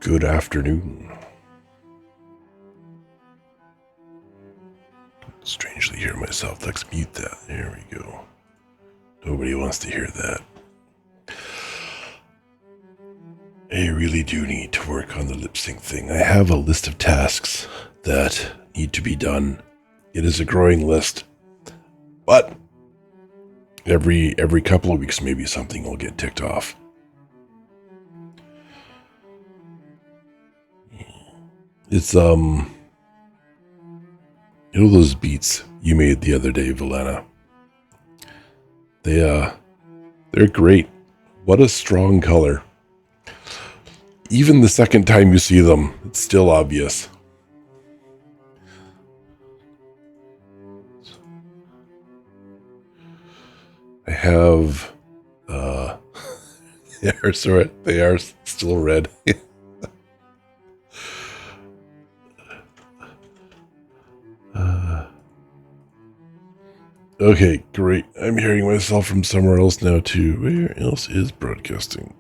Good afternoon. Strangely hear myself. Let's mute that. There we go. Nobody wants to hear that. I really do need to work on the lip sync thing. I have a list of tasks that need to be done. It is a growing list, but every couple of weeks maybe something will get ticked off. It's you know those beats you made the other day, Valena? They're great. What a strong color. Even the second time you see them, it's still obvious. I have they are still red. Okay, great. I'm hearing myself from somewhere else now too. Where else is broadcasting?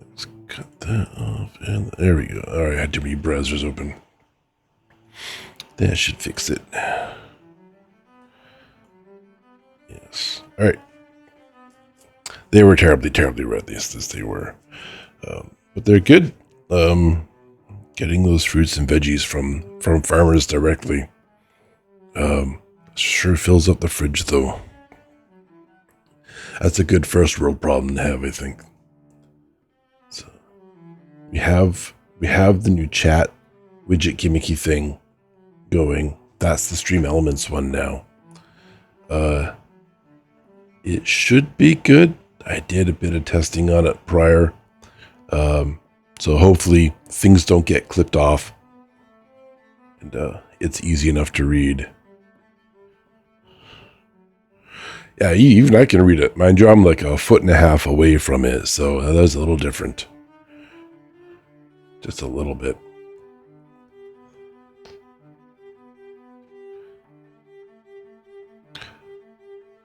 Let's cut that off, and there we go. Alright, I had too many browsers open. That should fix it. Yes. Alright. They were terribly, terribly red, as they were. But they're good. Getting those fruits and veggies from farmers directly. Sure fills up the fridge, though. That's a good first world problem to have, I think. So, we have the new chat widget gimmicky thing going. That's the Stream Elements one now. It should be good. I did a bit of testing on it prior. So hopefully things don't get clipped off. And it's easy enough to read. Yeah, even I can read it. Mind you, I'm like a foot and a half away from it, so that's a little different. Just a little bit.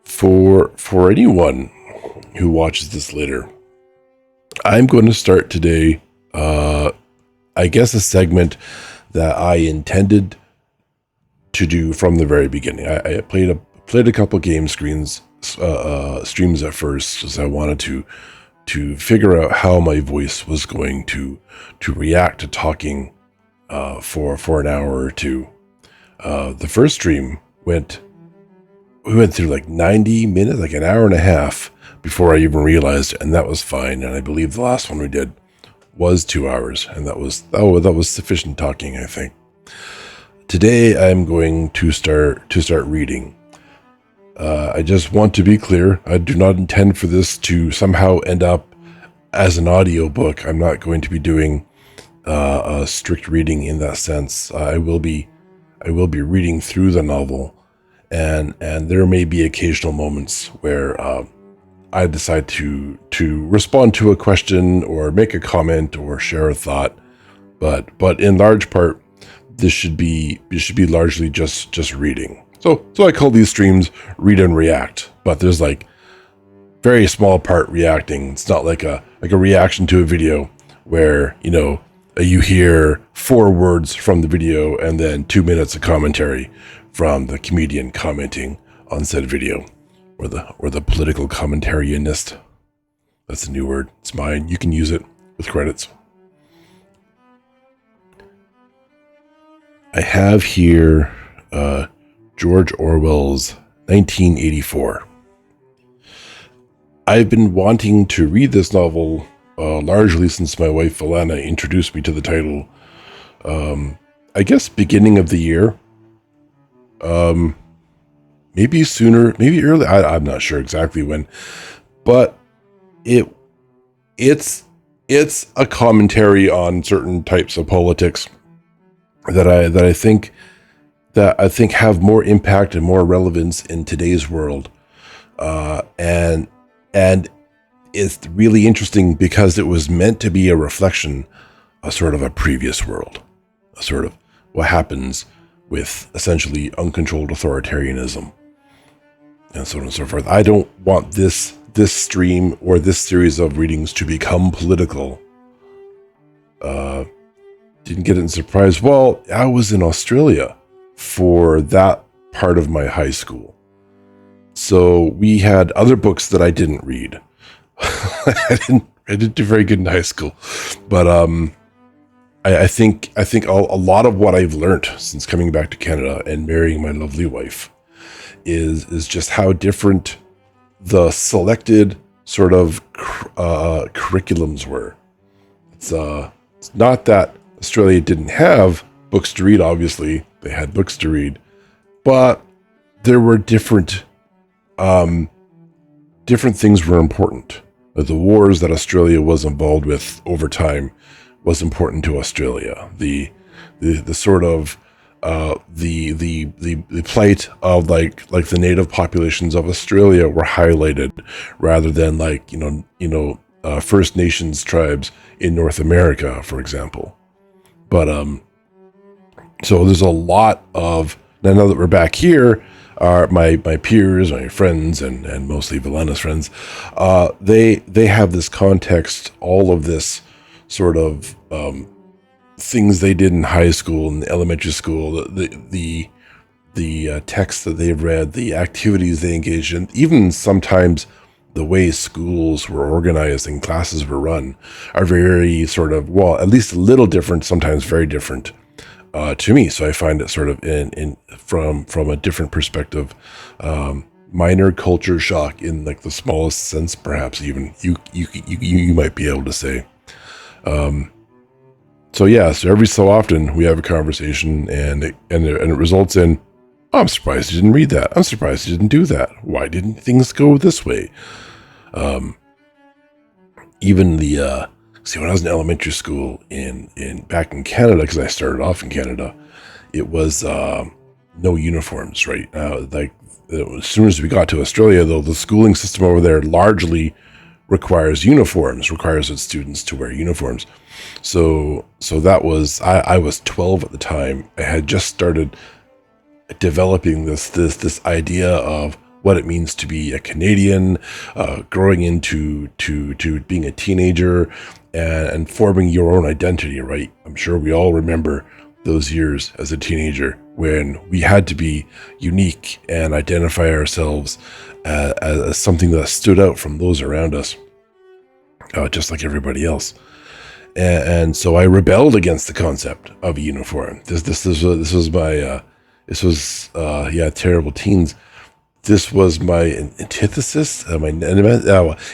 For anyone who watches this later, I'm going to start today, I guess, a segment that I intended to do from the very beginning. I played a couple game streams at first, as I wanted to figure out how my voice was going to react to talking for an hour or two. The first stream we went through like 90 minutes, like an hour and a half before I even realized it, and that was fine. And I believe the last one we did was 2 hours, and that was sufficient talking, I think. Today I'm going to start reading. I just want to be clear, I do not intend for this to somehow end up as an audiobook. I'm not going to be doing a strict reading in that sense. I will be reading through the novel, and there may be occasional moments where I decide to respond to a question or make a comment or share a thought, but in large part, this should be largely just reading. So I call these streams read and react, but there's like very small part reacting. It's not like a reaction to a video where, you hear 4 words from the video and then 2 minutes of commentary from the comedian commenting on said video, or the political commentarianist. That's a new word. It's mine. You can use it with credits. I have here George Orwell's 1984. I've been wanting to read this novel largely since my wife Alana introduced me to the title. I guess beginning of the year. Maybe sooner, maybe early. I'm not sure exactly when, but it's a commentary on certain types of politics that I think have more impact and more relevance in today's world, and it's really interesting because it was meant to be a reflection of sort of a previous world, a sort of what happens with essentially uncontrolled authoritarianism, and so on and so forth. I don't want this stream or this series of readings to become political Didn't get it in surprise. Well, I was in Australia for that part of my high school. So we had other books that I didn't read. I didn't do very good in high school, but I think a lot of what I've learned since coming back to Canada and marrying my lovely wife is just how different the selected sort of curriculums were. It's not that Australia didn't have books to read. Obviously, they had books to read, but there were different things were important. Like the wars that Australia was involved with over time was important to Australia. The sort of the plight of like the native populations of Australia were highlighted rather than like First Nations tribes in North America, for example. But so there's a lot of, now that we're back here, my peers, my friends, and mostly Valena's friends, they have this context, all of this sort of things they did in high school and elementary school, the texts that they've read, the activities they engaged in, even sometimes the way schools were organized and classes were run are very sort of, well, at least a little different, sometimes very different to me. So I find it sort of from a different perspective, minor culture shock in like the smallest sense, perhaps even you might be able to say. So every so often we have a conversation and it results in, oh, I'm surprised you didn't read that. I'm surprised you didn't do that. Why didn't things go this way? Even when I was in elementary school back in Canada, because I started off in Canada, it was no uniforms, right? As soon as we got to Australia, though, the schooling system over there largely requires its students to wear uniforms. So that was, I was 12 at the time. I had just started developing this idea of what it means to be a Canadian, growing into being a teenager and forming your own identity, right? I'm sure we all remember those years as a teenager when we had to be unique and identify ourselves as something that stood out from those around us, just like everybody else. And so I rebelled against the concept of a uniform. This was terrible teens. This was my antithesis. It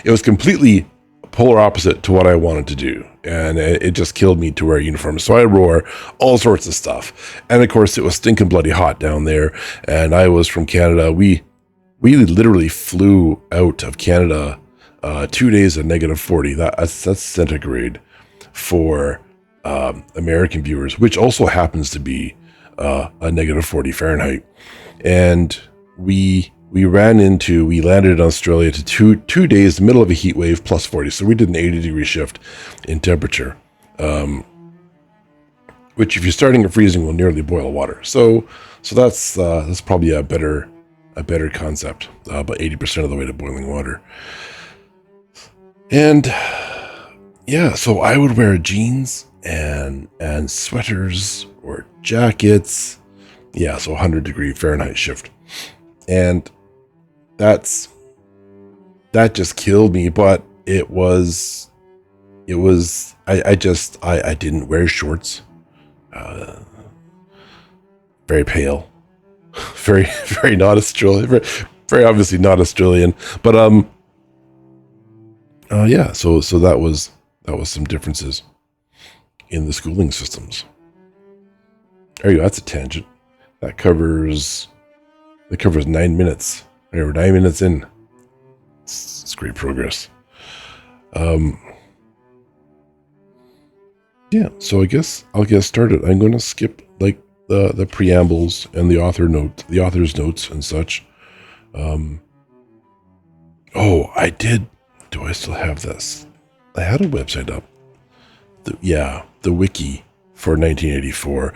was completely polar opposite to what I wanted to do, and it just killed me to wear a uniform. So I wore all sorts of stuff, and of course it was stinking bloody hot down there. And I was from Canada. We literally flew out of Canada 2 days at -40. That's centigrade for American viewers, which also happens to be a -40 Fahrenheit. And we landed in Australia to two days, the middle of a heat wave, +40. So we did an 80-degree shift in temperature, which if you're starting at freezing will nearly boil water. So that's probably a better concept, about 80% of the way to boiling water. And so I would wear jeans and sweaters or jackets. So 100-degree Fahrenheit shift. And that just killed me, but I didn't wear shorts. Very pale, very, very not Australian, very, very obviously not Australian, but, so that was some differences in the schooling systems. There you go. That's a tangent. That covers 9 minutes. We're 9 minutes in. It's great progress. So I guess I'll get started. I'm going to skip like the preambles and the author's notes and such. I did. Do I still have this? I had a website up. The wiki for 1984.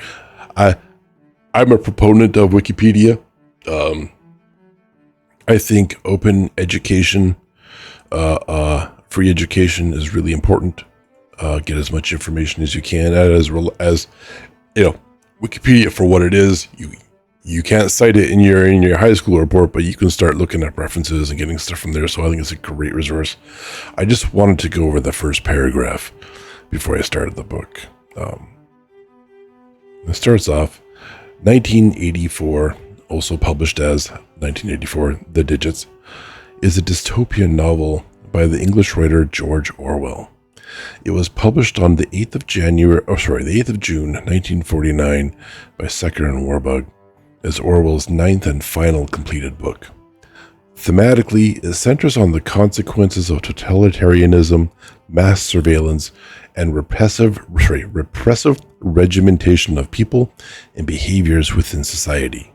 I'm a proponent of Wikipedia. I think open education, free education is really important. Get as much information as you can, as Wikipedia for what it is. You can't cite it in your high school report, but you can start looking at references and getting stuff from there. So I think it's a great resource. I just wanted to go over the first paragraph before I started the book. It starts off 1984, also published as 1984, The Digits, is a dystopian novel by the English writer George Orwell. It was published on the 8th of June 1949 by Secker and Warbug as Orwell's ninth and final completed book. Thematically, it centers on the consequences of totalitarianism, mass surveillance, and repressive regimentation of people and behaviors within society.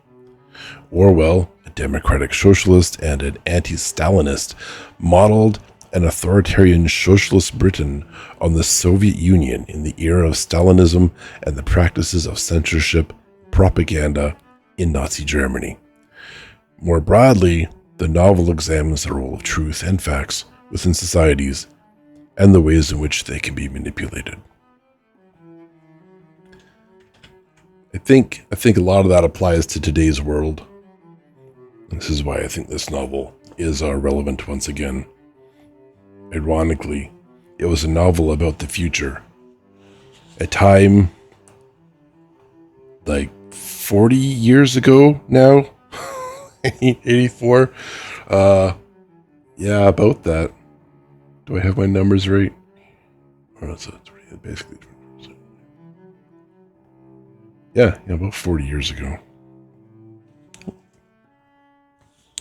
Orwell, a democratic socialist and an anti-Stalinist, modeled an authoritarian socialist Britain on the Soviet Union in the era of Stalinism and the practices of censorship, propaganda in Nazi Germany. More broadly, the novel examines the role of truth and facts within societies and the ways in which they can be manipulated. I think a lot of that applies to today's world. And this is why I think this novel is relevant once again. Ironically, it was a novel about the future. A time like 40 years ago now, 84. Yeah, about that. Do I have my numbers right? Or is it basically? Yeah, about 40 years ago.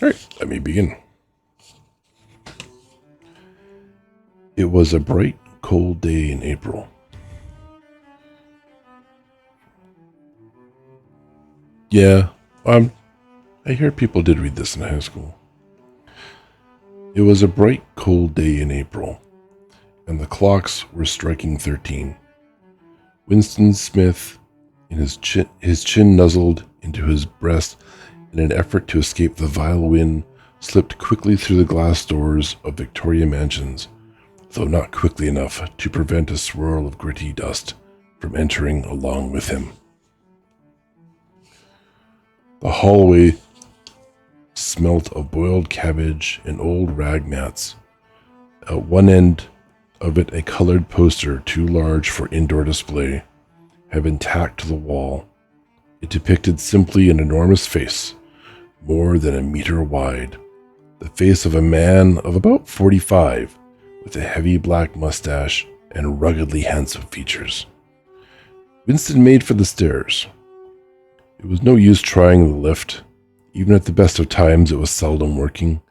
All right, let me begin. It was a bright, cold day in April. Yeah, I hear people did read this in high school. It was a bright, cold day in April, and the clocks were striking 13. Winston Smith, his chin nuzzled into his breast in an effort to escape the vile wind, slipped quickly through the glass doors of Victoria Mansions, though not quickly enough to prevent a swirl of gritty dust from entering along with him. The hallway smelt of boiled cabbage and old rag mats. At one end of it, a colored poster too large for indoor display had been tacked to the wall. It depicted simply an enormous face, more than a meter wide. The face of a man of about 45, with a heavy black mustache and ruggedly handsome features. Winston made for the stairs. It was no use trying the lift. Even at the best of times, it was seldom working,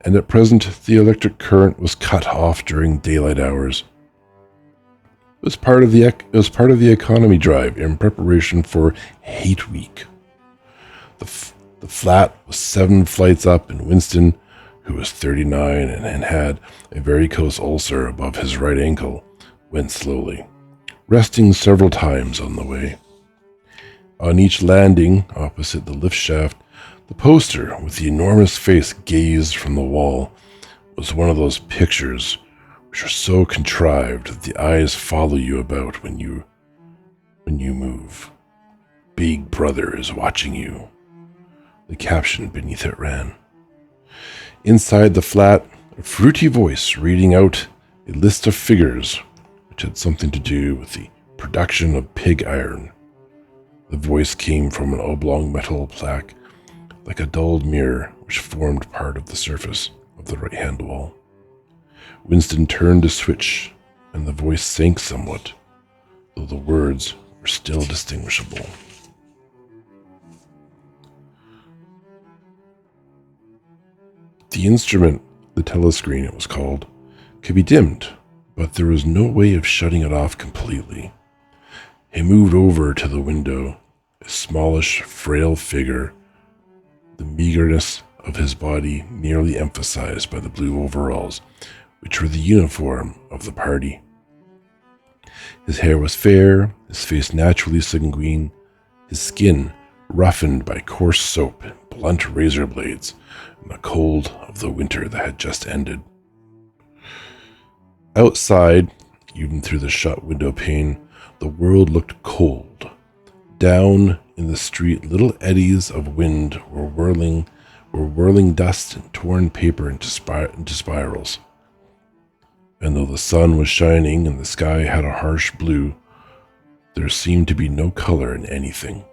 and at present the electric current was cut off during daylight hours. It was part of the economy drive in preparation for Hate Week. The flat was 7 flights up, and Winston, who was 39 and had a varicose ulcer above his right ankle, went slowly, resting several times on the way. On each landing, opposite the lift shaft, the poster with the enormous face gazed from the wall was one of those pictures which are so contrived that the eyes follow you about when you move. Big Brother is watching you. The caption beneath it ran. Inside the flat, a fruity voice reading out a list of figures which had something to do with the production of pig iron. The voice came from an oblong metal plaque, like a dulled mirror which formed part of the surface of the right-hand wall. Winston turned a switch, and the voice sank somewhat, though the words were still distinguishable. The instrument, the telescreen it was called, could be dimmed, but there was no way of shutting it off completely. He moved over to the window, a smallish, frail figure, the meagerness of his body merely emphasized by the blue overalls, which were the uniform of the party. His hair was fair, his face naturally sanguine, his skin roughened by coarse soap and blunt razor blades in the cold of the winter that had just ended. Outside, Even through the shut window pane, the world looked cold. Down in the street, little eddies of wind were whirling dust and torn paper into spirals. And though the sun was shining and the sky had a harsh blue, there seemed to be no color in anything,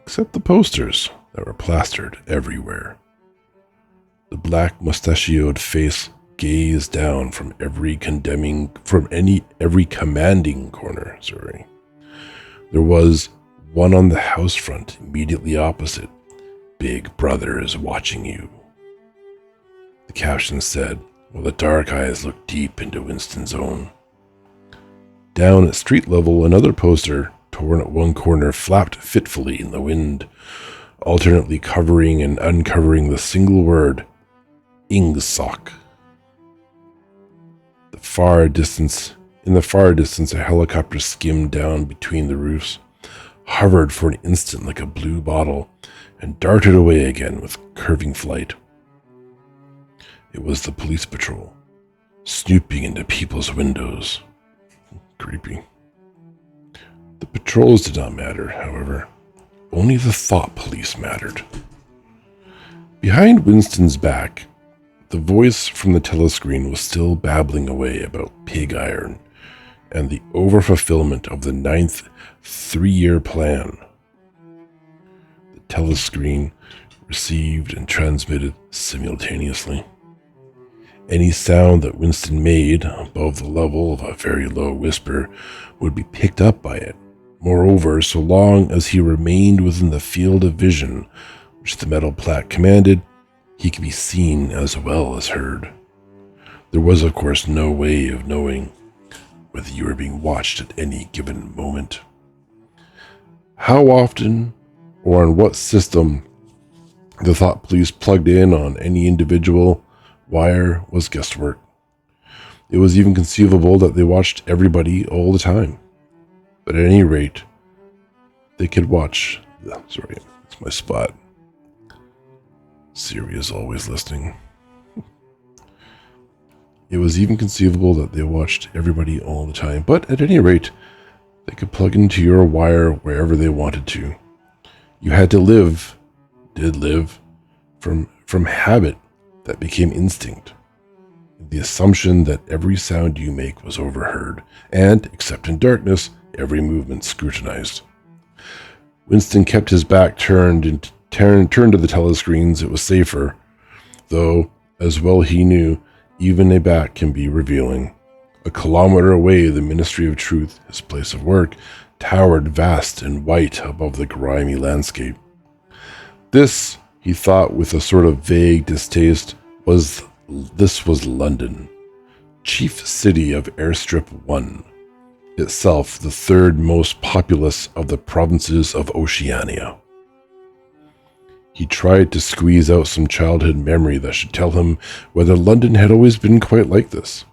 except the posters that were plastered everywhere. The black mustachioed face gazed down from every commanding corner. There was one on the house front immediately opposite. Big Brother is watching you. The caption said, while the dark eyes looked deep into Winston's own. Down at street level, another poster, torn at one corner, flapped fitfully in the wind, alternately covering and uncovering the single word, Ingsoc. In the far distance, a helicopter skimmed down between the roofs, hovered for an instant like a blue bottle, and darted away again with curving flight. It was the police patrol, snooping into people's windows. Creepy. The patrols did not matter, however. Only the thought police mattered. Behind Winston's back, the voice from the telescreen was still babbling away about pig iron and the overfulfillment of the 9th three-year plan. The telescreen received and transmitted simultaneously. Any sound that Winston made above the level of a very low whisper would be picked up by it. Moreover, so long as he remained within the field of vision which the metal plaque commanded, he could be seen as well as heard. There was, of course, no way of knowing whether you were being watched at any given moment. How often or on what system the thought police plugged in on any individual wire was guesswork. It was even conceivable that they watched everybody all the time. But at any rate, they could watch. Sorry, that's my spot. Siri is always listening. It was even conceivable that they watched everybody all the time, but at any rate, they could plug into your wire wherever they wanted to. You had to did live, from habit that became instinct. The assumption that every sound you make was overheard, and, except in darkness, every movement scrutinized. Winston kept his back turned to the telescreens. It was safer, though, as well he knew, even a back can be revealing. A kilometer away, the Ministry of Truth, his place of work, towered vast and white above the grimy landscape. This, he thought with a sort of vague distaste, was London, chief city of Airstrip 1, itself the third most populous of the provinces of Oceania. He tried to squeeze out some childhood memory that should tell him whether London had always been quite like this.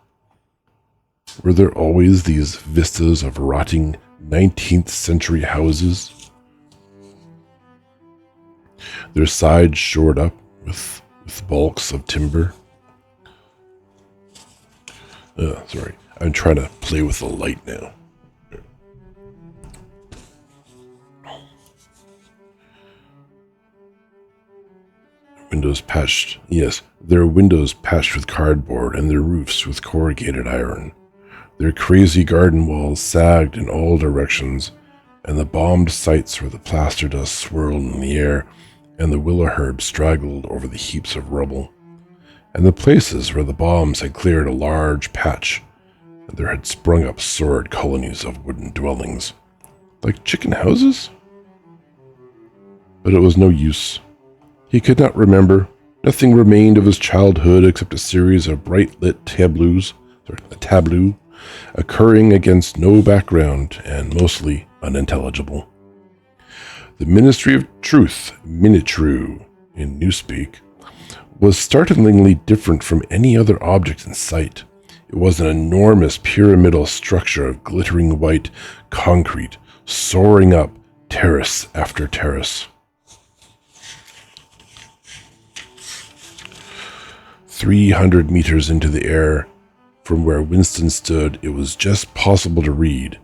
Were there always these vistas of rotting 19th century houses, their sides shored up with bulks of timber? Sorry, I'm trying to play with the light now. Windows patched, yes, their windows patched with cardboard and their roofs with corrugated iron. Their crazy garden walls sagged in all directions, and the bombed sites where the plaster dust swirled in the air and the willow herb straggled over the heaps of rubble, and the places where the bombs had cleared a large patch, and there had sprung up sordid colonies of wooden dwellings, like chicken houses? But it was no use. He could not remember. Nothing remained of his childhood except a series of bright-lit tableau occurring against no background and mostly unintelligible. The Ministry of Truth, Minitru, in Newspeak, was startlingly different from any other object in sight. It was an enormous pyramidal structure of glittering white concrete, soaring up terrace after terrace. 300 meters into the air From where Winston stood, it was just possible to read,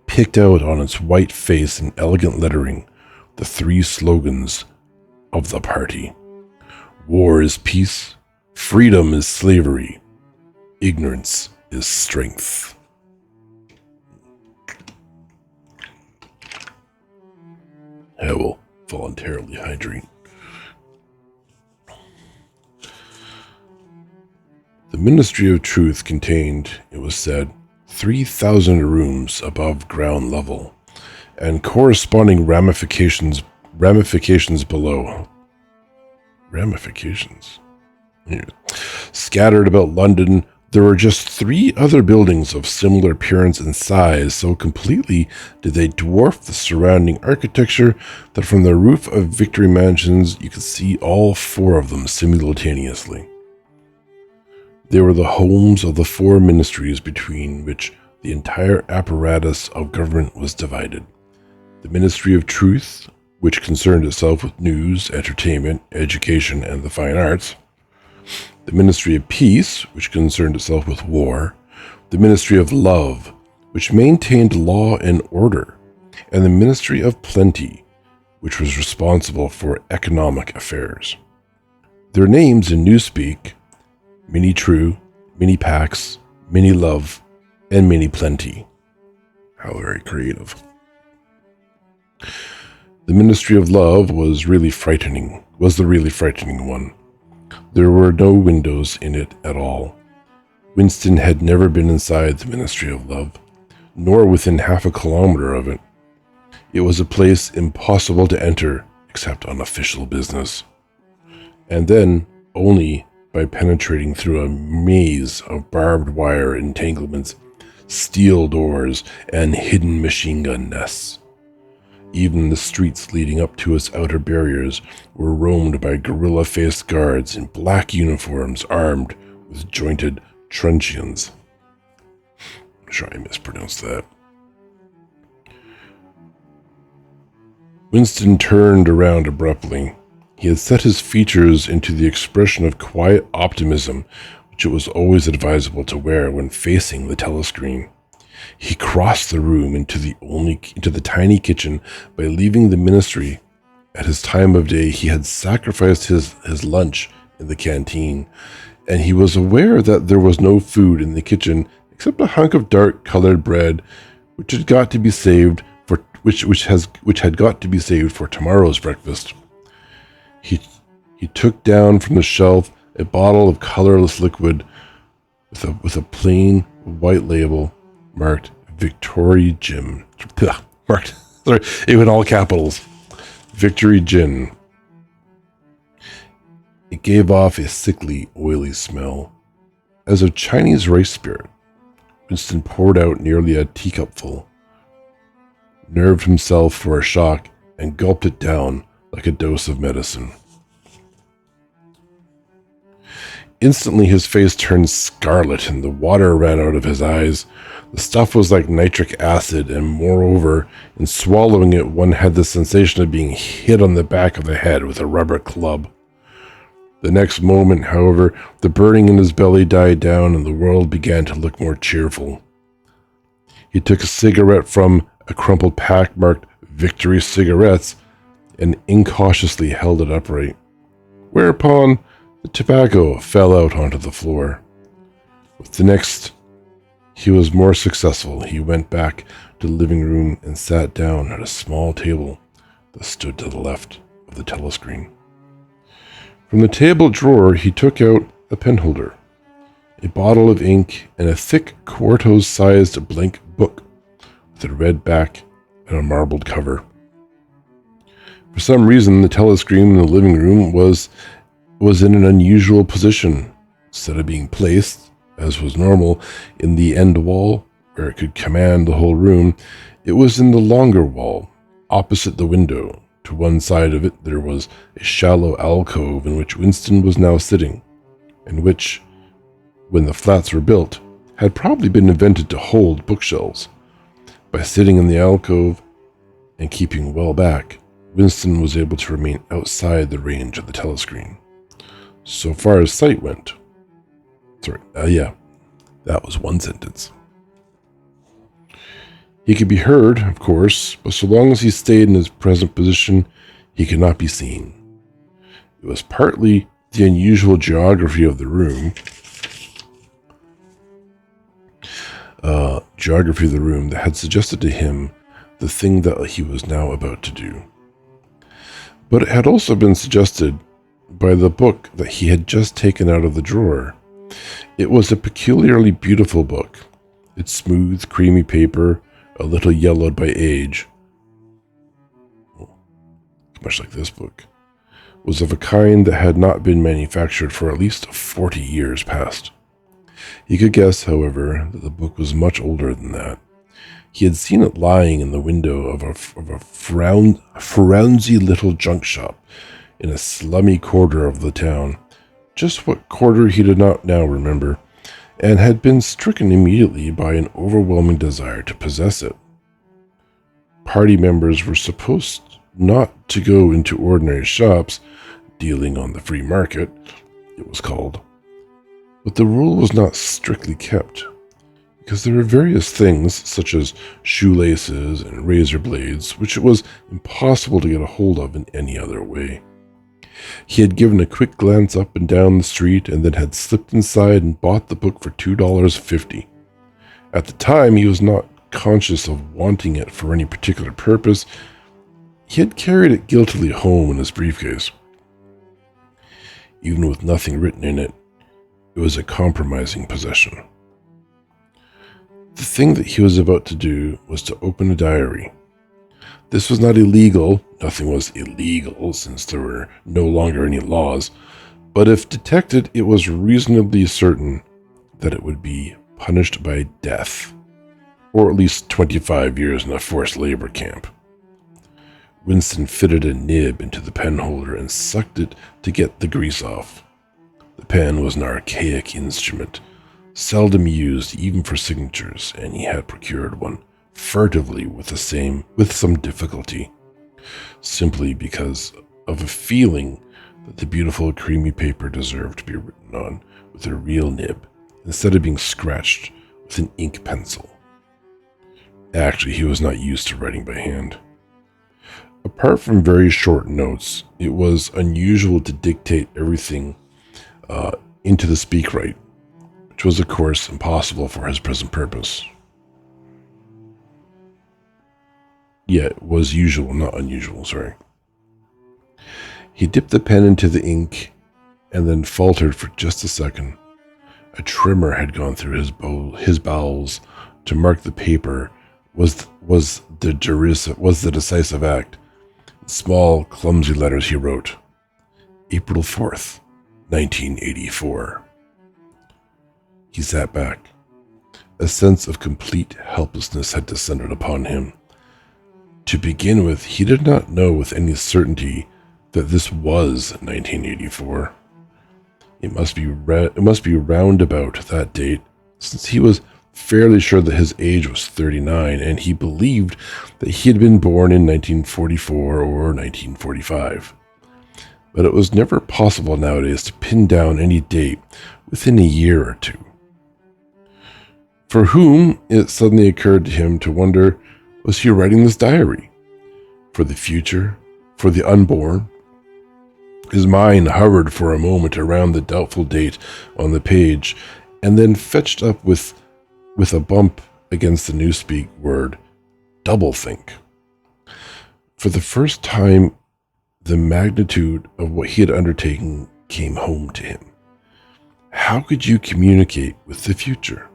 picked out on its white face in elegant lettering, the 3 slogans of the party. War is peace, freedom is slavery, ignorance is strength. I will voluntarily hydrate. The Ministry of Truth contained, it was said, 3,000 rooms above ground level, and corresponding ramifications below. Ramifications? Yeah. Scattered about London, there were just 3 other buildings of similar appearance and size, so completely did they dwarf the surrounding architecture that from the roof of Victory Mansions you could see all 4 of them simultaneously. They were the homes of the 4 ministries between which the entire apparatus of government was divided. The Ministry of Truth, which concerned itself with news, entertainment, education, and the fine arts. The Ministry of Peace, which concerned itself with war. The Ministry of Love, which maintained law and order. And the Ministry of Plenty, which was responsible for economic affairs. Their names in newspeak: Mini True, Mini Pax, Mini Love, and Mini Plenty. How very creative. The Ministry of Love was the really frightening one. There were no windows in it at all. Winston had never been inside the Ministry of Love, nor within half a kilometer of it. It was a place impossible to enter except on official business, and then only by penetrating through a maze of barbed wire entanglements, steel doors, and hidden machine gun nests. Even the streets leading up to its outer barriers were roamed by gorilla-faced guards in black uniforms armed with jointed truncheons. I'm sure I mispronounced that. Winston turned around abruptly. He had set his features into the expression of quiet optimism, which it was always advisable to wear when facing the telescreen. He crossed the room into the tiny kitchen by leaving the ministry. At his time of day, he had sacrificed his lunch in the canteen, and he was aware that there was no food in the kitchen except a hunk of dark-colored bread, which had got to be saved for tomorrow's breakfast. He took down from the shelf a bottle of colorless liquid with a plain white label marked Victory Gin. It in all capitals. Victory Gin. It gave off a sickly, oily smell, as of Chinese rice spirit. Winston poured out nearly a teacupful, nerved himself for a shock, and gulped it down like a dose of medicine. Instantly his face turned scarlet and the water ran out of his eyes. The stuff was like nitric acid, and moreover, in swallowing it, one had the sensation of being hit on the back of the head with a rubber club. The next moment, however, the burning in his belly died down and the world began to look more cheerful. He took a cigarette from a crumpled pack marked Victory Cigarettes and incautiously held it upright, whereupon the tobacco fell out onto the floor. With the next, he was more successful. He went back to the living room and sat down at a small table that stood to the left of the telescreen. From the table drawer, he took out a penholder, a bottle of ink, and a thick quarto-sized blank book with a red back and a marbled cover. For some reason, the telescreen in the living room was in an unusual position. Instead of being placed, as was normal, in the end wall, where it could command the whole room, it was in the longer wall, opposite the window. To one side of it there was a shallow alcove in which Winston was now sitting, and which, when the flats were built, had probably been invented to hold bookshelves. By sitting in the alcove and keeping well back, Winston was able to remain outside the range of the telescreen. So far as sight went. That was one sentence. He could be heard, of course, but so long as he stayed in his present position, he could not be seen. It was partly the unusual geography of the room, that had suggested to him the thing that he was now about to do. But it had also been suggested by the book that he had just taken out of the drawer. It was a peculiarly beautiful book. Its smooth, creamy paper, a little yellowed by age, much like this book, was of a kind that had not been manufactured for at least 40 years past. He could guess, however, that the book was much older than that. He had seen it lying in the window of a frowsy little junk shop in a slummy quarter of the town, just what quarter he did not now remember, and had been stricken immediately by an overwhelming desire to possess it. Party members were supposed not to go into ordinary shops, dealing on the free market, it was called. But the rule was not strictly kept, because there were various things, such as shoelaces and razor blades, which it was impossible to get a hold of in any other way. He had given a quick glance up and down the street and then had slipped inside and bought the book for $2.50. At the time, he was not conscious of wanting it for any particular purpose. He had carried it guiltily home in his briefcase. Even with nothing written in it, it was a compromising possession. The thing that he was about to do was to open a diary. This was not illegal. Nothing was illegal since there were no longer any laws. But if detected, it was reasonably certain that it would be punished by death, or at least 25 years in a forced labor camp. Winston fitted a nib into the pen holder and sucked it to get the grease off. The pen was an archaic instrument, seldom used even for signatures, and he had procured one furtively with some difficulty, simply because of a feeling that the beautiful creamy paper deserved to be written on with a real nib, instead of being scratched with an ink pencil. Actually, he was not used to writing by hand. Apart from very short notes, it was unusual to dictate everything into the speakwrite, which was, of course, impossible for his present purpose. Yeah, it was usual, not unusual, sorry. He dipped the pen into the ink and then faltered for just a second. A tremor had gone through his bowels to mark the paper was the decisive act. In small, clumsy letters he wrote, April 4th, 1984. He sat back. A sense of complete helplessness had descended upon him. To begin with, he did not know with any certainty that this was 1984. It must be round about that date, since he was fairly sure that his age was 39, and he believed that he had been born in 1944 or 1945. But it was never possible nowadays to pin down any date within a year or two. For whom, it suddenly occurred to him to wonder, was he writing this diary? For the future? For the unborn? His mind hovered for a moment around the doubtful date on the page, and then fetched up with a bump against the newspeak word, doublethink. For the first time, the magnitude of what he had undertaken came home to him. How could you communicate with the future?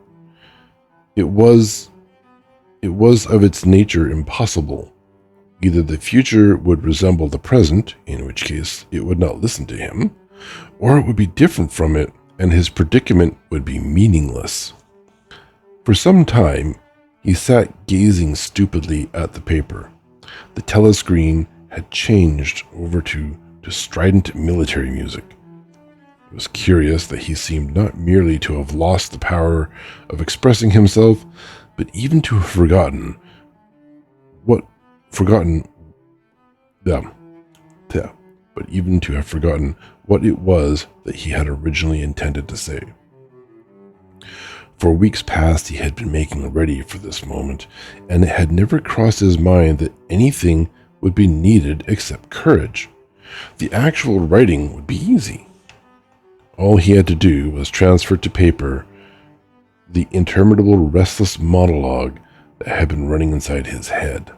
It was of its nature impossible. Either the future would resemble the present, in which case it would not listen to him, or it would be different from it, and his predicament would be meaningless. For some time, he sat gazing stupidly at the paper. The telescreen had changed over to strident military music. It was curious that he seemed not merely to have lost the power of expressing himself, but even to have forgotten what it was that he had originally intended to say. For weeks past, he had been making ready for this moment, and it had never crossed his mind that anything would be needed except courage. The actual writing would be easy. All he had to do was transfer to paper the interminable restless monologue that had been running inside his head.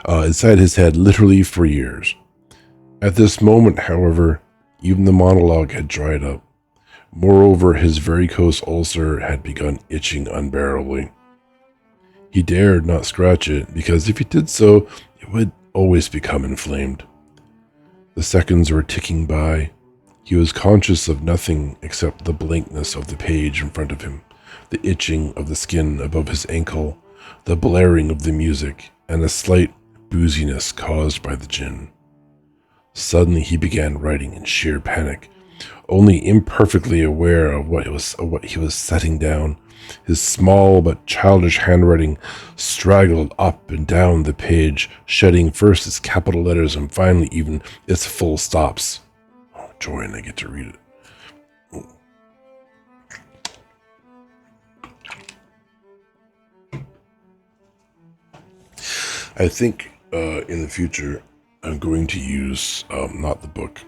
Literally for years. At this moment, however, even the monologue had dried up. Moreover, his varicose ulcer had begun itching unbearably. He dared not scratch it, because if he did so, it would always become inflamed. The seconds were ticking by. He was conscious of nothing except the blankness of the page in front of him, the itching of the skin above his ankle, the blaring of the music, and a slight booziness caused by the gin. Suddenly he began writing in sheer panic, only imperfectly aware of what he was setting down. His small but childish handwriting straggled up and down the page, shedding first its capital letters and finally even its full stops. Oh, joy, and I get to read it. I think in the future I'm going to use not the book.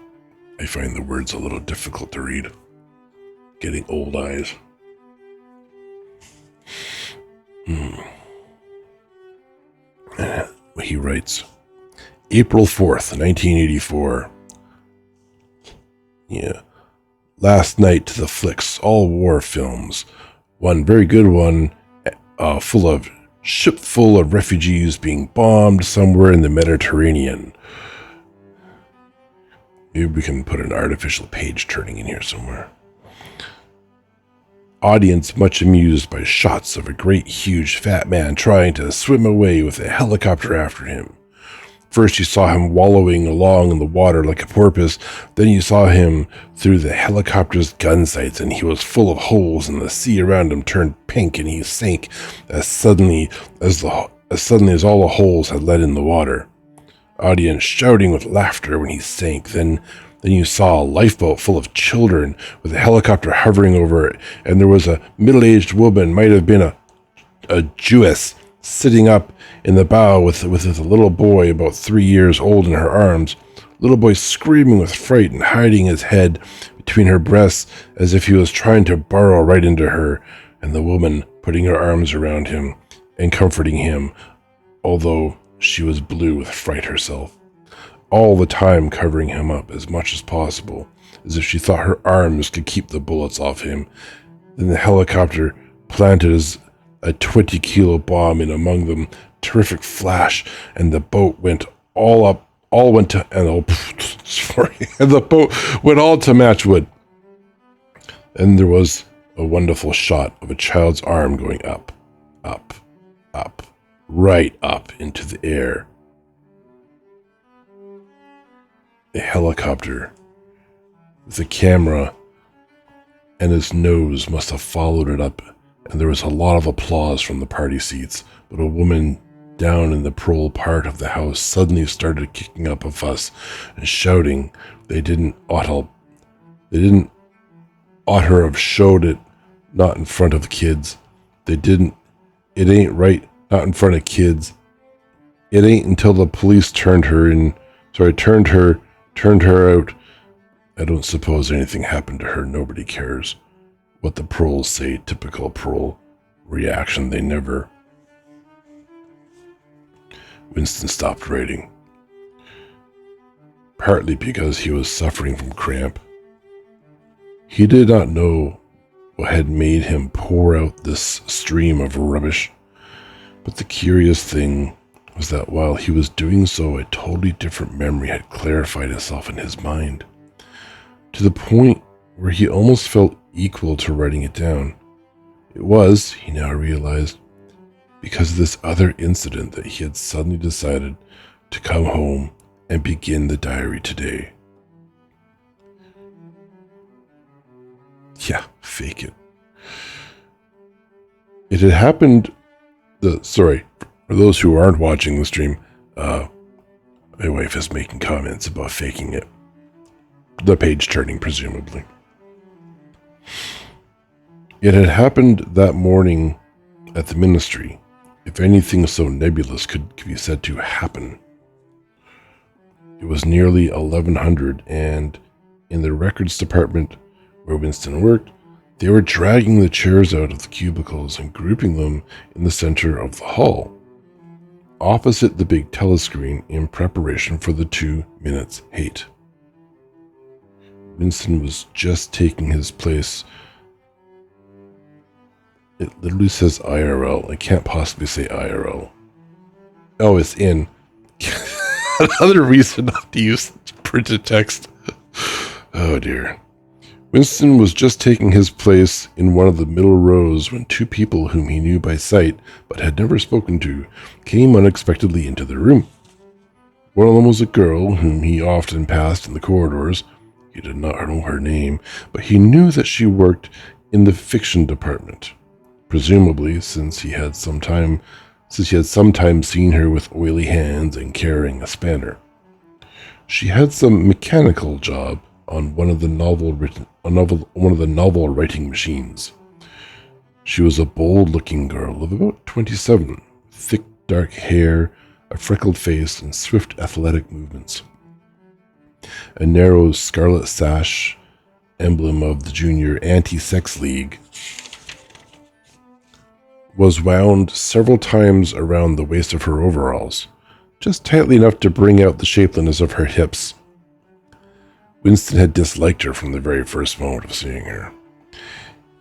I find the words a little difficult to read. Getting old eyes. He writes, April 4th, 1984. Yeah. Last night to the flicks, all war films. One very good one, ship full of refugees being bombed somewhere in the Mediterranean. Maybe we can put an artificial page turning in here somewhere. Audience much amused by shots of a great huge fat man trying to swim away with a helicopter after him. First you saw him wallowing along in the water like a porpoise, then you saw him through the helicopter's gun sights, and he was full of holes, and the sea around him turned pink, and he sank as suddenly as all the holes had let in the water. Audience shouting with laughter when he sank. Then you saw a lifeboat full of children with a helicopter hovering over it, and there was a middle-aged woman, might have been a Jewess, sitting up in the bow with a little boy about 3 years old in her arms. Little boy screaming with fright and hiding his head between her breasts as if he was trying to burrow right into her, and the woman putting her arms around him and comforting him, although she was blue with fright herself, all the time covering him up as much as possible, as if she thought her arms could keep the bullets off him. Then the helicopter planted a 20-kilo bomb in among them. Terrific flash, and the boat went and the boat went all to matchwood. And there was a wonderful shot of a child's arm going up, up, up, right up into the air. A helicopter with a camera and his nose must have followed it up, and there was a lot of applause from the party seats, but a woman down in the prole part of the house suddenly started kicking up a fuss and shouting. They didn't ought her have showed it, not in front of the kids. It ain't right, not in front of kids. It ain't until the police turned her out. I don't suppose anything happened to her. Nobody cares what the proles say. Typical prole reaction. They never. Winston stopped writing, partly because he was suffering from cramp. He did not know what had made him pour out this stream of rubbish, but the curious thing was that while he was doing so, a totally different memory had clarified itself in his mind, to the point where he almost felt equal to writing it down. It was, he now realized, because of this other incident that he had suddenly decided to come home and begin the diary today. Yeah, fake it. It had happened. For those who aren't watching the stream, my wife is making comments about faking it. The page turning, presumably. It had happened that morning at the ministry, if anything so nebulous could be said to happen. It was nearly 1100, and in the records department where Winston worked, they were dragging the chairs out of the cubicles and grouping them in the center of the hall, opposite the big telescreen in preparation for the 2 minutes hate. Winston was just taking his place. It literally says IRL. I can't possibly say IRL. Oh, it's in. Another reason not to use printed text. Oh dear. Winston was just taking his place in one of the middle rows when 2 people whom he knew by sight but had never spoken to came unexpectedly into the room. One of them was a girl whom he often passed in the corridors. He did not know her name, but he knew that she worked in the fiction department, presumably since he had sometimes seen her with oily hands and carrying a spanner. She had some mechanical job on one of the novel writing machines. She was a bold-looking girl of about 27, thick dark hair, a freckled face, and swift athletic movements. A narrow scarlet sash, emblem of the Junior Anti-Sex League, was wound several times around the waist of her overalls, just tightly enough to bring out the shapeliness of her hips. Winston had disliked her from the very first moment of seeing her.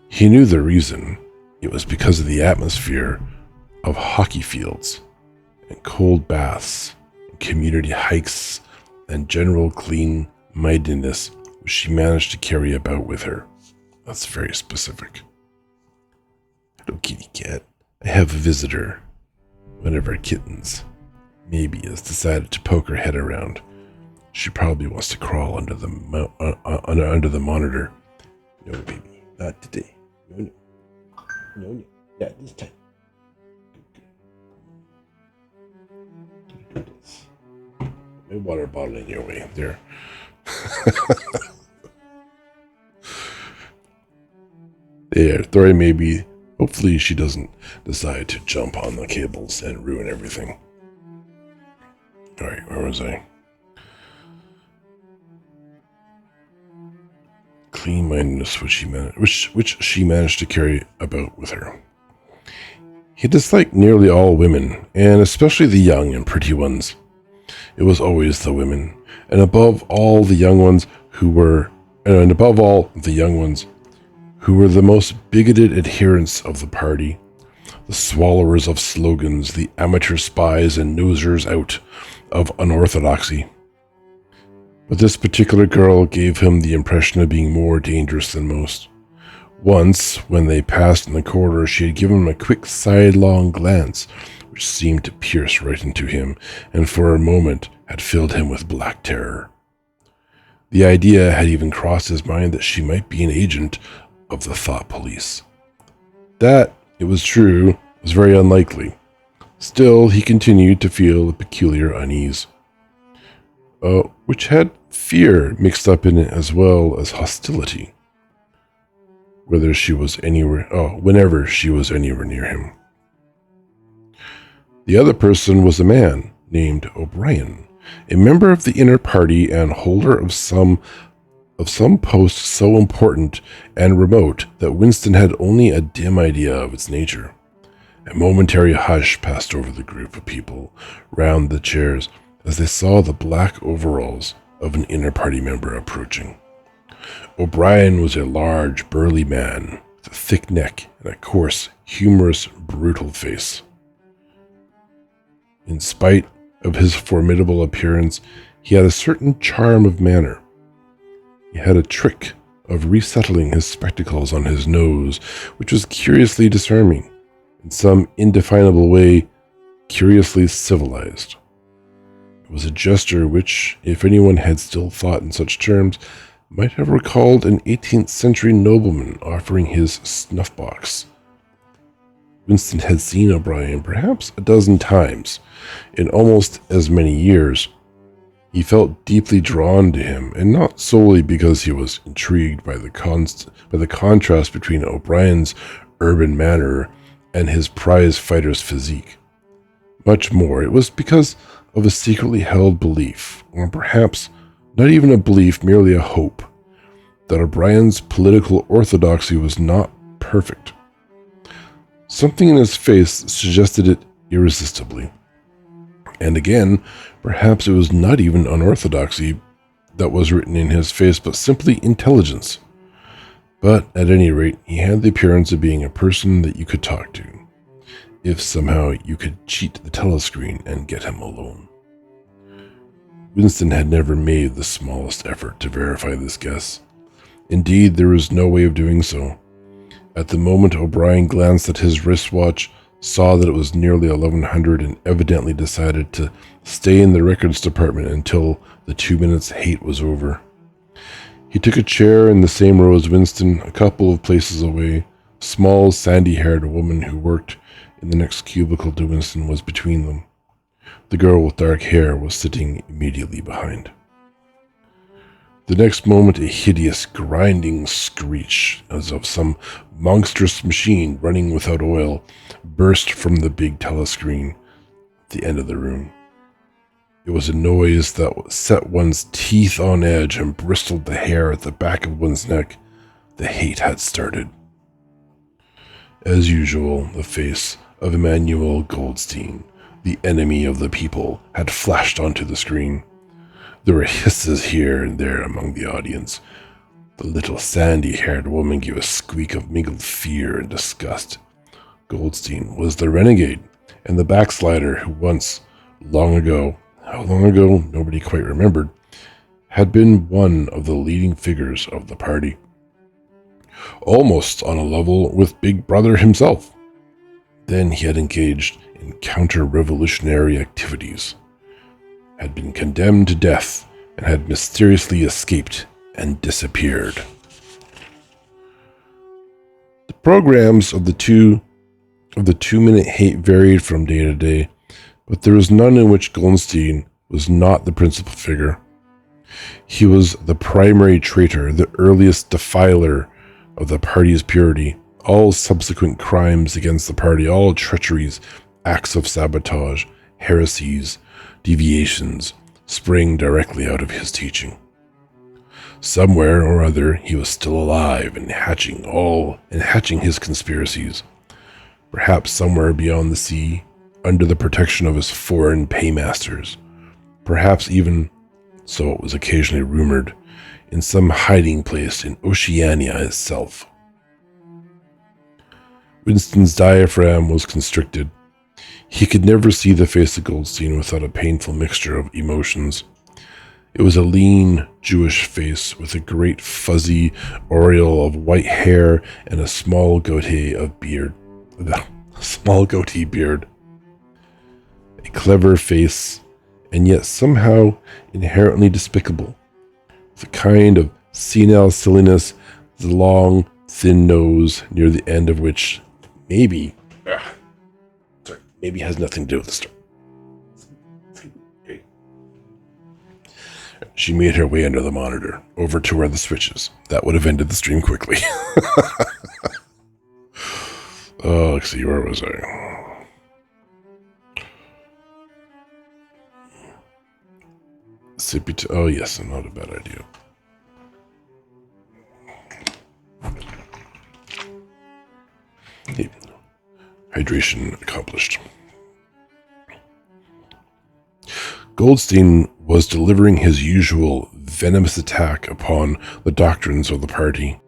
He knew the reason. It was because of the atmosphere of hockey fields and cold baths and community hikes and general clean-mindedness which she managed to carry about with her. That's very specific. Hello, kitty cat. I have a visitor. One of our kittens, maybe, has decided to poke her head around. She probably wants to crawl under the monitor. No, baby, not today. No. Not this time. Do this. My water bottle in your way. There. There, Thori maybe. Hopefully she doesn't decide to jump on the cables and ruin everything. Alright, where was I? Clean-mindedness which she managed to carry about with her. He disliked nearly all women, and especially the young and pretty ones. It was always the women, and above all the young ones who were the most bigoted adherents of the party, the swallowers of slogans, the amateur spies and nosers out of unorthodoxy. But this particular girl gave him the impression of being more dangerous than most. Once, when they passed in the corridor, she had given him a quick sidelong glance, which seemed to pierce right into him, and for a moment had filled him with black terror. The idea had even crossed his mind that she might be an agent of the thought police. That, it was true, was very unlikely. Still, he continued to feel a peculiar unease, which had fear mixed up in it as well as hostility, whenever she was anywhere near him. The other person was a man named O'Brien, a member of the inner party and holder of some post so important and remote that Winston had only a dim idea of its nature. A momentary hush passed over the group of people round the chairs as they saw the black overalls of an inner party member approaching. O'Brien was a large, burly man with a thick neck and a coarse, humorous, brutal face. In spite of his formidable appearance, he had a certain charm of manner. He had a trick of resettling his spectacles on his nose, which was curiously disarming, in some indefinable way, curiously civilized. It was a gesture which, if anyone had still thought in such terms, might have recalled an 18th century nobleman offering his snuff-box. Winston had seen O'Brien perhaps a dozen times, in almost as many years. He felt deeply drawn to him, and not solely because he was intrigued by the contrast between O'Brien's urban manner and his prize fighter's physique. Much more, it was because of a secretly held belief, or perhaps not even a belief, merely a hope, that O'Brien's political orthodoxy was not perfect. Something in his face suggested it irresistibly. And again, perhaps it was not even unorthodoxy that was written in his face, but simply intelligence. But at any rate, he had the appearance of being a person that you could talk to, if somehow you could cheat the telescreen and get him alone. Winston had never made the smallest effort to verify this guess. Indeed, there was no way of doing so. At the moment O'Brien glanced at his wristwatch, saw that it was nearly 1100, and evidently decided to stay in the records department until the 2 minutes hate was over. He took a chair in the same row as Winston, a couple of places away. A small, sandy-haired woman who worked in the next cubicle to Winston was between them. The girl with dark hair was sitting immediately behind. The next moment, a hideous, grinding screech, as of some monstrous machine running without oil, burst from the big telescreen at the end of the room. It was a noise that set one's teeth on edge and bristled the hair at the back of one's neck. The hate had started. As usual, the face of Emmanuel Goldstein, the enemy of the people, had flashed onto the screen. There were hisses here and there among the audience. The little sandy-haired woman gave a squeak of mingled fear and disgust. Goldstein was the renegade and the backslider who once, long ago, how long ago, nobody quite remembered, had been one of the leading figures of the party. Almost on a level with Big Brother himself. Then he had engaged in counter-revolutionary activities, had been condemned to death, and had mysteriously escaped and disappeared. The programs of the 2-minute hate varied from day to day, but there was none in which Goldstein was not the principal figure. He was the primary traitor, the earliest defiler of the party's purity. All subsequent crimes against the party, all treacheries, acts of sabotage, heresies, deviations, sprang directly out of his teaching. Somewhere or other, he was still alive and hatching his conspiracies. Perhaps somewhere beyond the sea, under the protection of his foreign paymasters. Perhaps even, so it was occasionally rumored, in some hiding place in Oceania itself. Winston's diaphragm was constricted. He could never see the face of Goldstein without a painful mixture of emotions. It was a lean, Jewish face with a great fuzzy aureole of white hair and a small goatee beard. A clever face, and yet somehow inherently despicable, with a kind of senile silliness, the long, thin nose near the end of which maybe has nothing to do with the story. She made her way under the monitor, over to where the switch is. That would have ended the stream quickly. Oh, let's see, where was I? Sippy. Oh, yes, not a bad idea. Hey, hydration accomplished. Goldstein was delivering his usual venomous attack upon the doctrines of the party.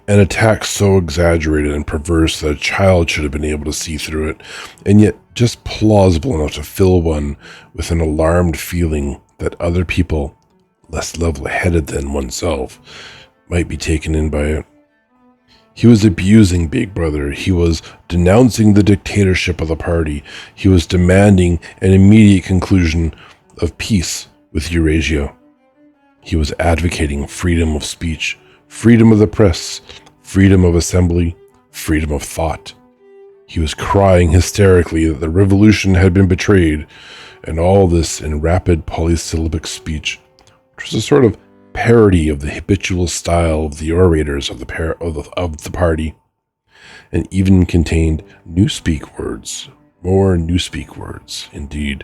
An attack so exaggerated and perverse that a child should have been able to see through it, and yet just plausible enough to fill one with an alarmed feeling that other people, less level-headed than oneself, might be taken in by it. He was abusing Big Brother. He was denouncing the dictatorship of the party. He was demanding an immediate conclusion of peace with Eurasia. He was advocating freedom of speech, freedom of the press, freedom of assembly, freedom of thought. He was crying hysterically that the revolution had been betrayed, and all this in rapid polysyllabic speech, which was a sort of parody of the habitual style of the orators of the party, and even contained newspeak words, more newspeak words, indeed,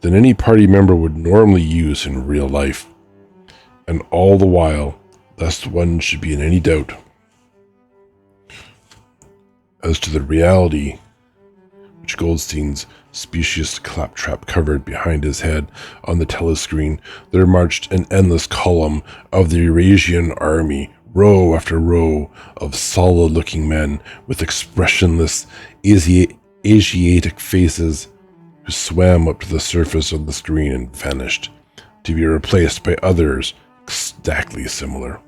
than any party member would normally use in real life. And all the while, lest one should be in any doubt as to the reality which Goldstein's specious claptrap covered behind his head on the telescreen, there marched an endless column of the Eurasian army, row after row of solid-looking men with expressionless Asiatic faces, who swam up to the surface of the screen and vanished, to be replaced by others exactly similar.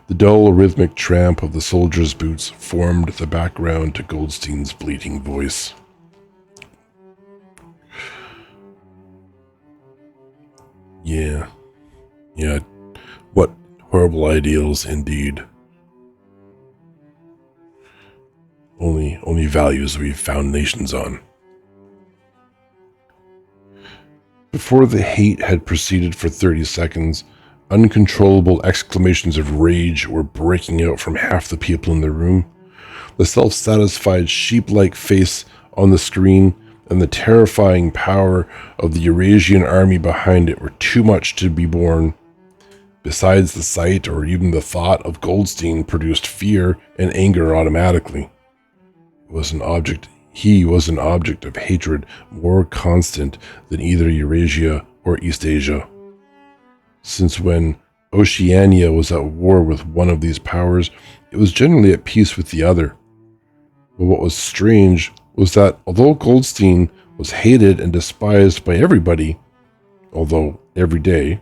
The dull, rhythmic tramp of the soldiers' boots formed the background to Goldstein's bleating voice. Yeah, what horrible ideals indeed. Only values we've found nations on. Before the hate had proceeded for 30 seconds, uncontrollable exclamations of rage were breaking out from half the people in the room. The self-satisfied sheep-like face on the screen and the terrifying power of the Eurasian army behind it were too much to be borne. Besides, the sight or even the thought of Goldstein produced fear and anger automatically. He was an object of hatred more constant than either Eurasia or East Asia. Since when Oceania was at war with one of these powers, it was generally at peace with the other. But what was strange was that although Goldstein was hated and despised by everybody, although every day,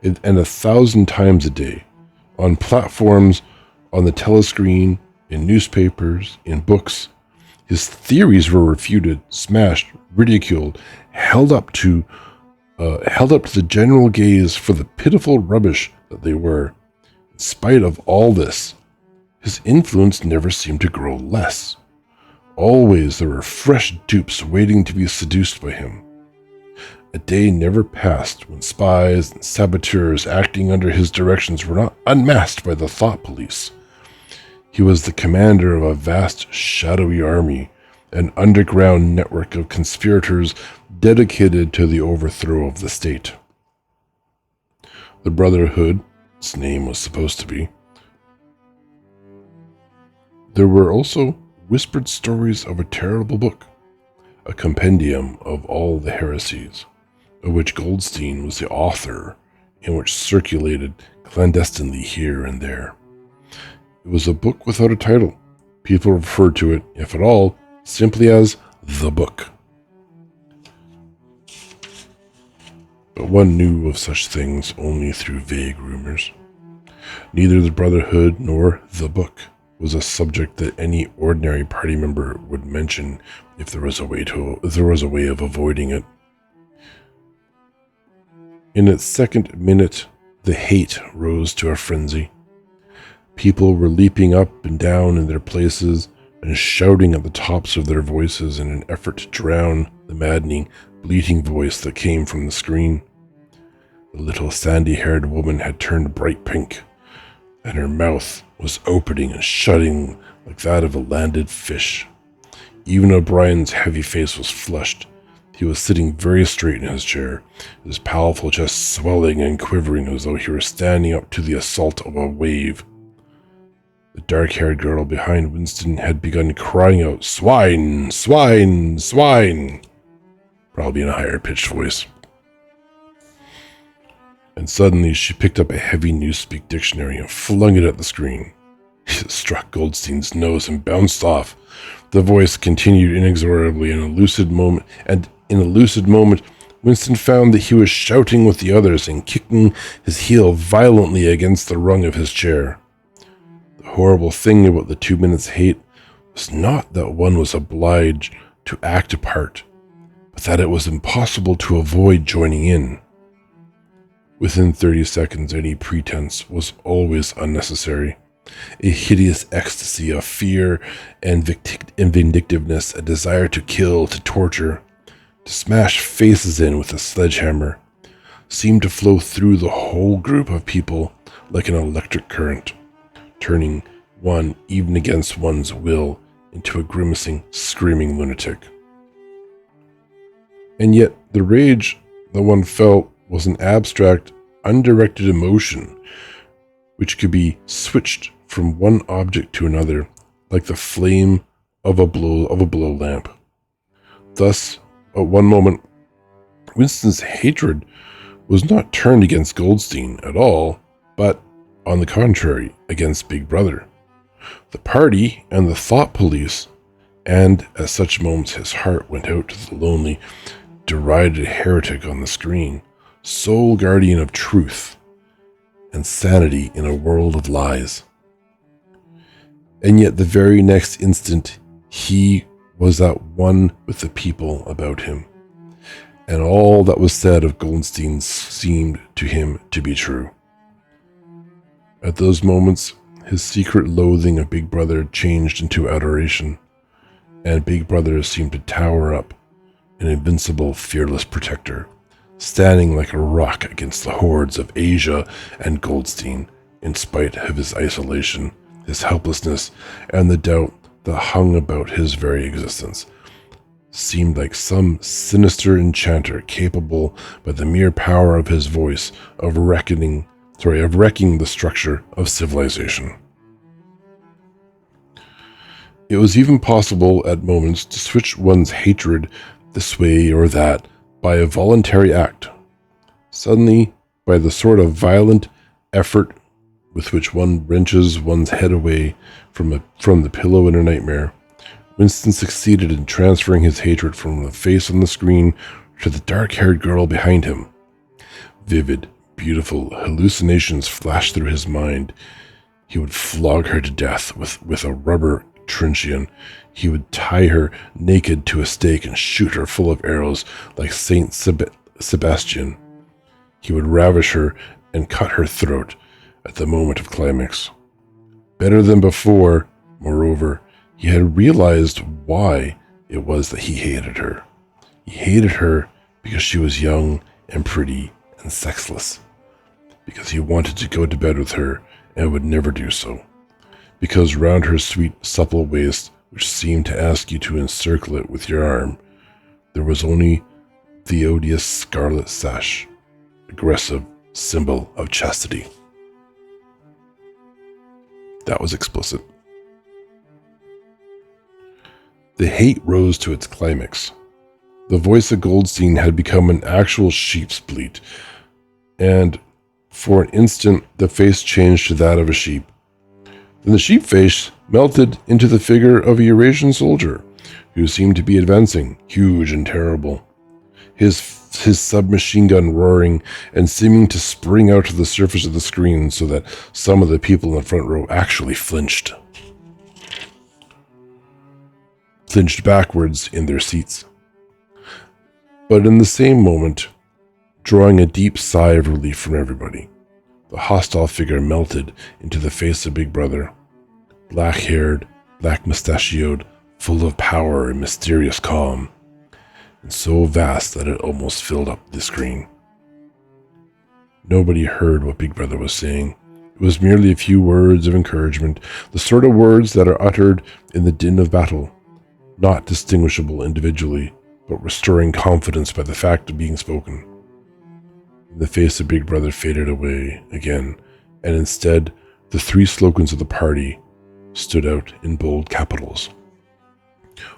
and 1,000 times a day, on platforms, on the telescreen, in newspapers, in books, his theories were refuted, smashed, ridiculed, held up to the general gaze for the pitiful rubbish that they were. In spite of all this, his influence never seemed to grow less. Always there were fresh dupes waiting to be seduced by him. A day never passed when spies and saboteurs acting under his directions were not unmasked by the thought police. He was the commander of a vast, shadowy army, an underground network of conspirators dedicated to the overthrow of the state. The Brotherhood, its name was supposed to be. There were also whispered stories of a terrible book, a compendium of all the heresies, of which Goldstein was the author, and which circulated clandestinely here and there. It was a book without a title. People referred to it, if at all, simply as the book. But one knew of such things only through vague rumors. Neither the Brotherhood nor the book was a subject that any ordinary party member would mention if there was a way of avoiding it. In its second minute, the hate rose to a frenzy. People were leaping up and down in their places and shouting at the tops of their voices in an effort to drown the maddening, bleating voice that came from the screen. The little sandy-haired woman had turned bright pink, and her mouth was opening and shutting like that of a landed fish. Even O'Brien's heavy face was flushed. He was sitting very straight in his chair, his powerful chest swelling and quivering as though he were standing up to the assault of a wave. The dark-haired girl behind Winston had begun crying out, "Swine! Swine! Swine!" Probably in a higher-pitched voice. And suddenly she picked up a heavy newspeak dictionary and flung it at the screen. It struck Goldstein's nose and bounced off. The voice continued inexorably in a lucid moment, Winston found that he was shouting with the others and kicking his heel violently against the rung of his chair. The horrible thing about the 2 minutes hate was not that one was obliged to act a part, but that it was impossible to avoid joining in. Within 30 seconds, any pretense was always unnecessary. a hideous ecstasy of fear and vindictiveness, a desire to kill, to torture, to smash faces in with a sledgehammer, seemed to flow through the whole group of people like an electric current, turning one, even against one's will, into a grimacing, screaming lunatic. And yet, the rage that one felt was an abstract, undirected emotion, which could be switched from one object to another, like the flame of a blow lamp. Thus, at one moment, Winston's hatred was not turned against Goldstein at all, but, on the contrary, against Big Brother, the party, and the thought police. And at such moments his heart went out to the lonely, derided heretic on the screen, sole guardian of truth and sanity in a world of lies. And yet the very next instant he was at one with the people about him, and all that was said of Goldstein seemed to him to be true. At those moments, his secret loathing of Big Brother changed into adoration, and Big Brother seemed to tower up, an invincible, fearless protector, standing like a rock against the hordes of Asia and Goldstein, in spite of his isolation, his helplessness, and the doubt that hung about his very existence. Seemed like some sinister enchanter capable, by the mere power of his voice, of wrecking the structure of civilization. It was even possible at moments to switch one's hatred this way or that by a voluntary act. Suddenly, by the sort of violent effort with which one wrenches one's head away from the pillow in a nightmare, Winston succeeded in transferring his hatred from the face on the screen to the dark-haired girl behind him. Vivid, beautiful hallucinations flashed through his mind. He would flog her to death with a rubber truncheon. He would tie her naked to a stake and shoot her full of arrows like Saint Sebastian. He would ravish her and cut her throat at the moment of climax. Better than before, moreover, he had realized why it was that he hated her. He hated her because she was young and pretty and sexless. Because he wanted to go to bed with her and would never do so. Because round her sweet, supple waist, which seemed to ask you to encircle it with your arm, there was only the odious scarlet sash, aggressive symbol of chastity. That was explicit. The hate rose to its climax. The voice of Goldstein had become an actual sheep's bleat, and for an instant the face changed to that of a sheep. Then the sheep face melted into the figure of a Eurasian soldier, who seemed to be advancing, huge and terrible, his submachine gun roaring and seeming to spring out to the surface of the screen so that some of the people in the front row actually flinched backwards in their seats. But in the same moment, drawing a deep sigh of relief from everybody, the hostile figure melted into the face of Big Brother, black-haired, black-mustachioed, full of power and mysterious calm, and so vast that it almost filled up the screen. Nobody heard what Big Brother was saying. It was merely a few words of encouragement, the sort of words that are uttered in the din of battle, not distinguishable individually, but restoring confidence by the fact of being spoken. The face of Big Brother faded away again, and instead, the three slogans of the party stood out in bold capitals.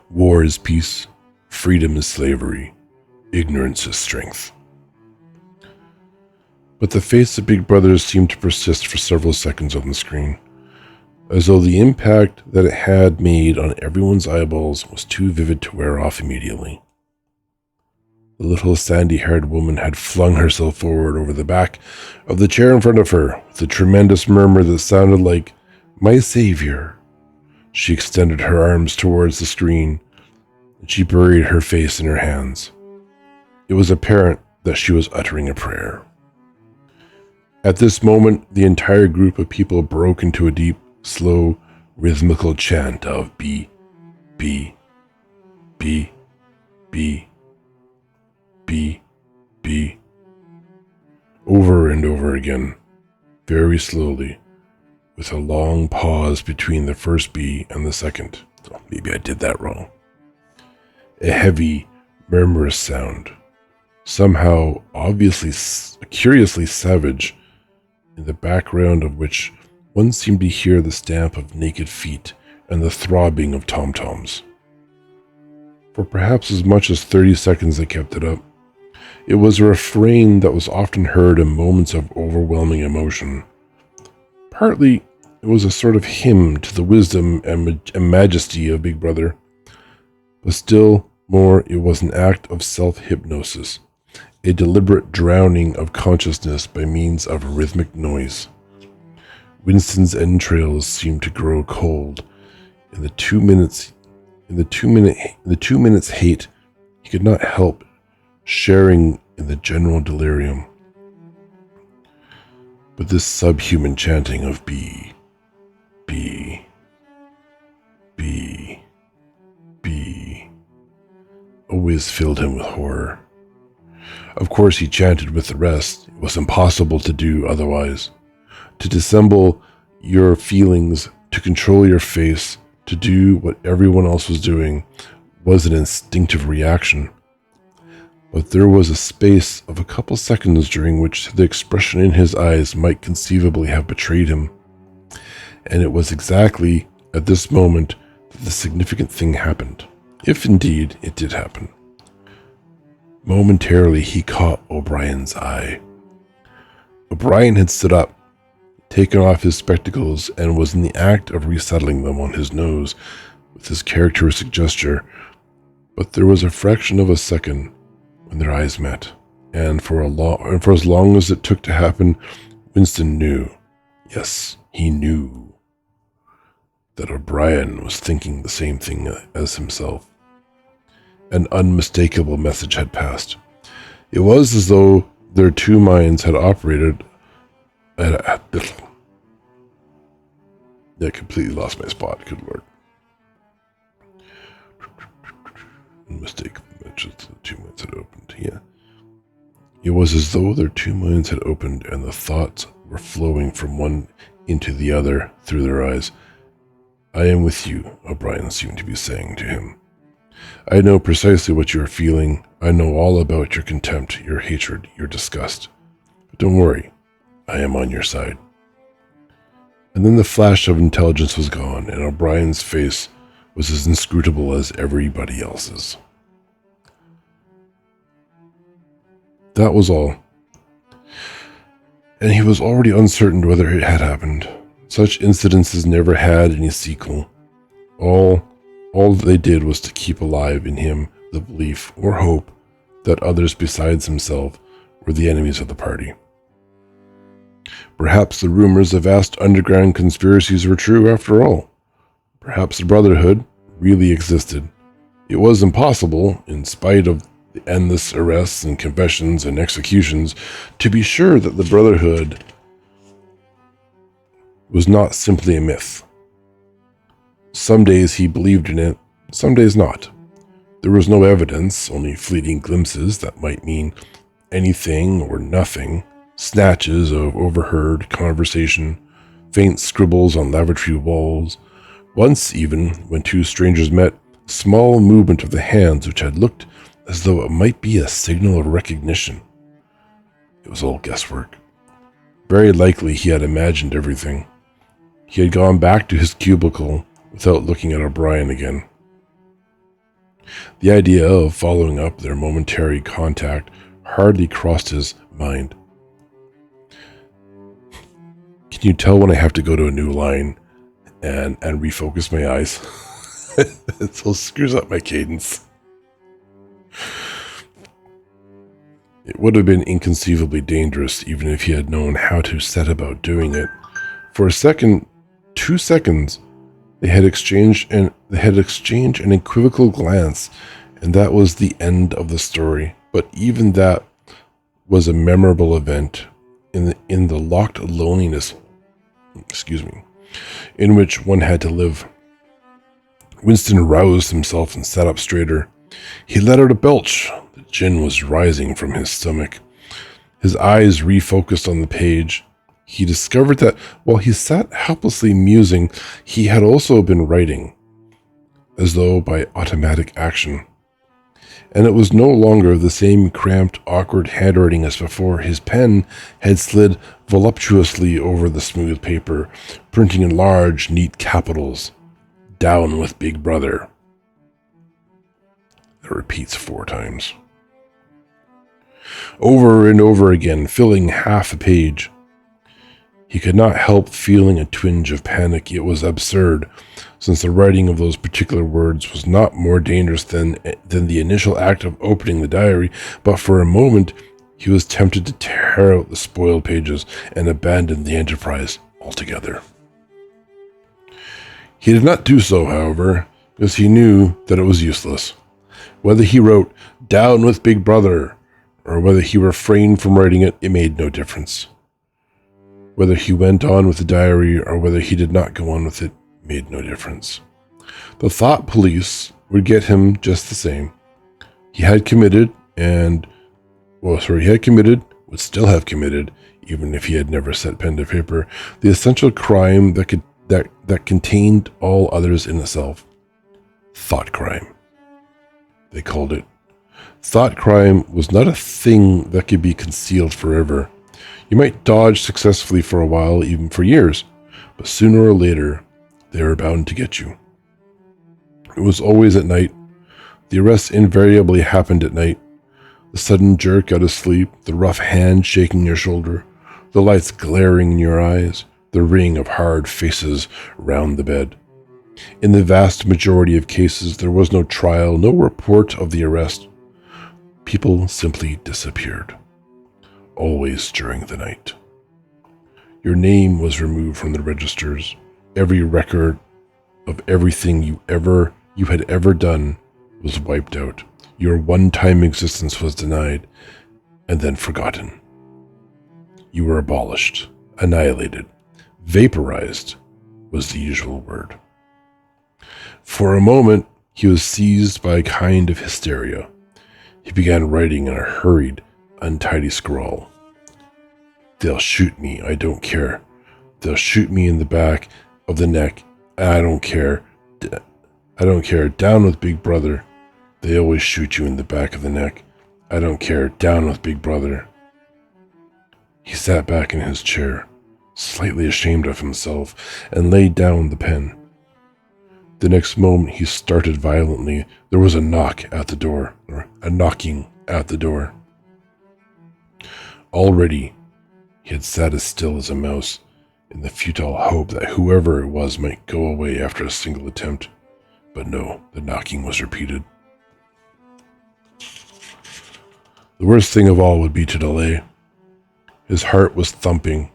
War is peace, freedom is slavery, ignorance is strength. But the face of Big Brother seemed to persist for several seconds on the screen, as though the impact that it had made on everyone's eyeballs was too vivid to wear off immediately. The little sandy-haired woman had flung herself forward over the back of the chair in front of her with a tremendous murmur that sounded like, "My savior." She extended her arms towards the screen, and she buried her face in her hands. It was apparent that she was uttering a prayer. At this moment, the entire group of people broke into a deep, slow, rhythmical chant of B, B, B, B, B, B, over and over again, very slowly, with a long pause between the first B and the second. So maybe I did that wrong. A heavy, murmurous sound, somehow obviously, curiously savage, in the background of which one seemed to hear the stamp of naked feet and the throbbing of tom-toms. For perhaps as much as 30 seconds they kept it up. It was a refrain that was often heard in moments of overwhelming emotion. Partly, it was a sort of hymn to the wisdom and majesty of Big Brother, but still more it was an act of self-hypnosis, a deliberate drowning of consciousness by means of rhythmic noise. Winston's entrails seemed to grow cold. In the 2 minutes hate, he could not help sharing in the general delirium. But this subhuman chanting of B, B, B, B, always filled him with horror. Of course he chanted with the rest. It was impossible to do otherwise. To dissemble your feelings, to control your face, to do what everyone else was doing, was an instinctive reaction. But there was a space of a couple seconds during which the expression in his eyes might conceivably have betrayed him. And it was exactly at this moment that the significant thing happened, if indeed it did happen. Momentarily he caught O'Brien's eye. O'Brien had stood up, taken off his spectacles, and was in the act of resettling them on his nose with his characteristic gesture, but there was a fraction of a second when their eyes met, and for as long as it took to happen, Winston knew, yes, he knew, that O'Brien was thinking the same thing as himself. An unmistakable message had passed. It was as though their two minds had operated at I completely lost my spot, good lord. Unmistakable message, the 2 minds had opened, yeah. It was as though their 2 minds had opened and the thoughts were flowing from one into the other through their eyes. I am with you, O'Brien seemed to be saying to him. I know precisely what you are feeling. I know all about your contempt, your hatred, your disgust. But don't worry, I am on your side. And then the flash of intelligence was gone, and O'Brien's face was as inscrutable as everybody else's. That was all. And he was already uncertain whether it had happened. Such incidences never had any sequel. All they did was to keep alive in him the belief or hope that others besides himself were the enemies of the party. Perhaps the rumors of vast underground conspiracies were true after all. Perhaps the Brotherhood really existed. It was impossible, in spite of the endless arrests and confessions and executions, to be sure that the Brotherhood was not simply a myth. Some days he believed in it, some days not. There was no evidence, only fleeting glimpses that might mean anything or nothing, snatches of overheard conversation, faint scribbles on lavatory walls. Once even, when two strangers met, a small movement of the hands which had looked as though it might be a signal of recognition. It was all guesswork. Very likely he had imagined everything. He had gone back to his cubicle without looking at O'Brien again. The idea of following up their momentary contact hardly crossed his mind. Can you tell when I have to go to a new line and refocus my eyes? It so screws up my cadence. It would have been inconceivably dangerous even if he had known how to set about doing it. For a second, 2 seconds, they had exchanged an equivocal glance, and that was the end of the story. But even that was a memorable event in the locked loneliness. in which one had to live. Winston roused himself and sat up straighter. He let out a belch. The gin was rising from his stomach. His eyes refocused on the page. He discovered that while he sat helplessly musing, he had also been writing, as though by automatic action. And it was no longer the same cramped, awkward handwriting as before. His pen had slid voluptuously over the smooth paper, printing in large, neat capitals, "Down with Big Brother." It repeats 4 times. Over and over again, filling half a page. He could not help feeling a twinge of panic. It was absurd, since the writing of those particular words was not more dangerous than the initial act of opening the diary, but for a moment he was tempted to tear out the spoiled pages and abandon the enterprise altogether. He did not do so, however, because he knew that it was useless. Whether he wrote "Down with Big Brother," or whether he refrained from writing it, it made no difference. Whether he went on with the diary or whether he did not go on with it made no difference. The thought police would get him just the same. He had committed would still have committed, even if he had never set pen to paper, the essential crime that contained all others in itself. Thought crime. They called it. Thought crime was not a thing that could be concealed forever. You might dodge successfully for a while, even for years, but sooner or later, they were bound to get you. It was always at night. The arrests invariably happened at night. The sudden jerk out of sleep, the rough hand shaking your shoulder, the lights glaring in your eyes, the ring of hard faces round the bed. In the vast majority of cases, there was no trial, no report of the arrest. People simply disappeared. Always during the night. Your name was removed from the registers. Every record of everything you had ever done was wiped out. Your one-time existence was denied and then forgotten. You were abolished, annihilated, vaporized was the usual word. For a moment, he was seized by a kind of hysteria. He began writing in a hurried, untidy scrawl. "They'll shoot me, I don't care. They'll shoot me in the back of the neck, I don't care. I don't care. Down with Big Brother. They always shoot you in the back of the neck. I don't care. Down with Big Brother." He sat back in his chair, slightly ashamed of himself, and laid down the pen. The next moment he started violently. There was a knocking at the door. Already, he had sat as still as a mouse, in the futile hope that whoever it was might go away after a single attempt. But no, the knocking was repeated. The worst thing of all would be to delay. His heart was thumping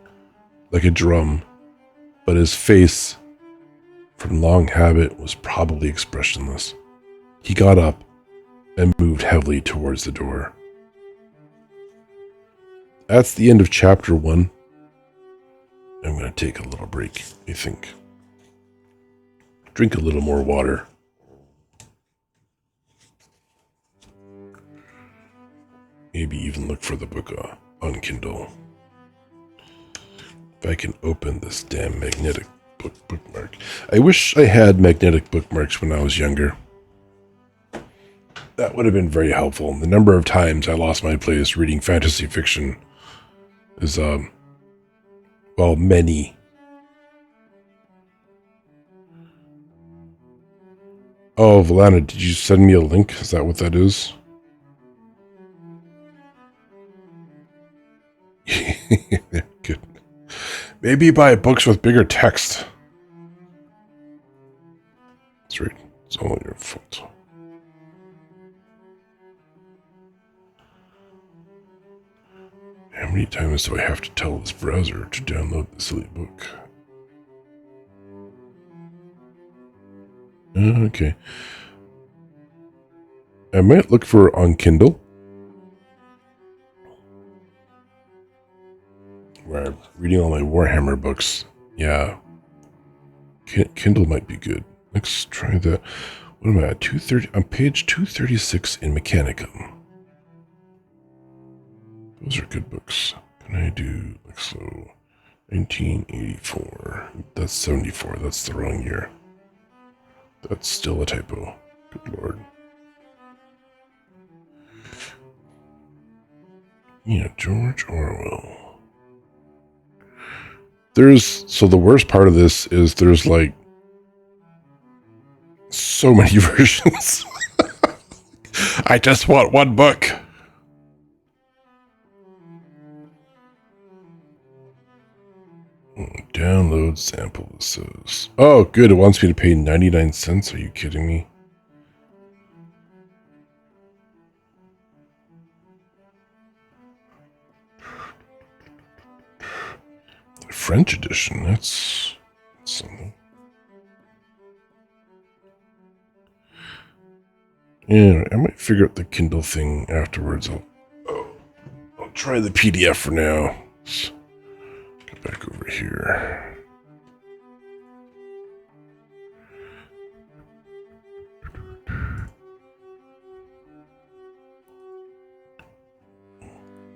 like a drum, but his face, from long habit, was probably expressionless. He got up and moved heavily towards the door. That's the end of chapter 1. I'm going to take a little break, I think. Drink a little more water. Maybe even look for the book on Kindle. If I can open this damn magnetic bookmark. I wish I had magnetic bookmarks when I was younger. That would have been very helpful. The number of times I lost my place reading fantasy fiction is, many. Oh, Valana, did you send me a link? Is that what that is? Good. Maybe buy books with bigger text. That's right. It's all your fault. How many times do I have to tell this browser to download the silly book? Okay. I might look for on Kindle, where I'm reading all my Warhammer books. Yeah. Kindle might be good. Let's try that. What am I at? 230. I'm page 236 in Mechanicum. Those are good books. Can I do like so? 1984. That's 74. That's the wrong year. That's still a typo. Good lord. Yeah, George Orwell. So the worst part of this is there's like so many versions. I just want one book. Download sample, this says. Oh, good. It wants me to pay 99 cents. Are you kidding me? The French edition. That's something. Yeah, I might figure out the Kindle thing afterwards. I'll try the PDF for now. Let's get back over here.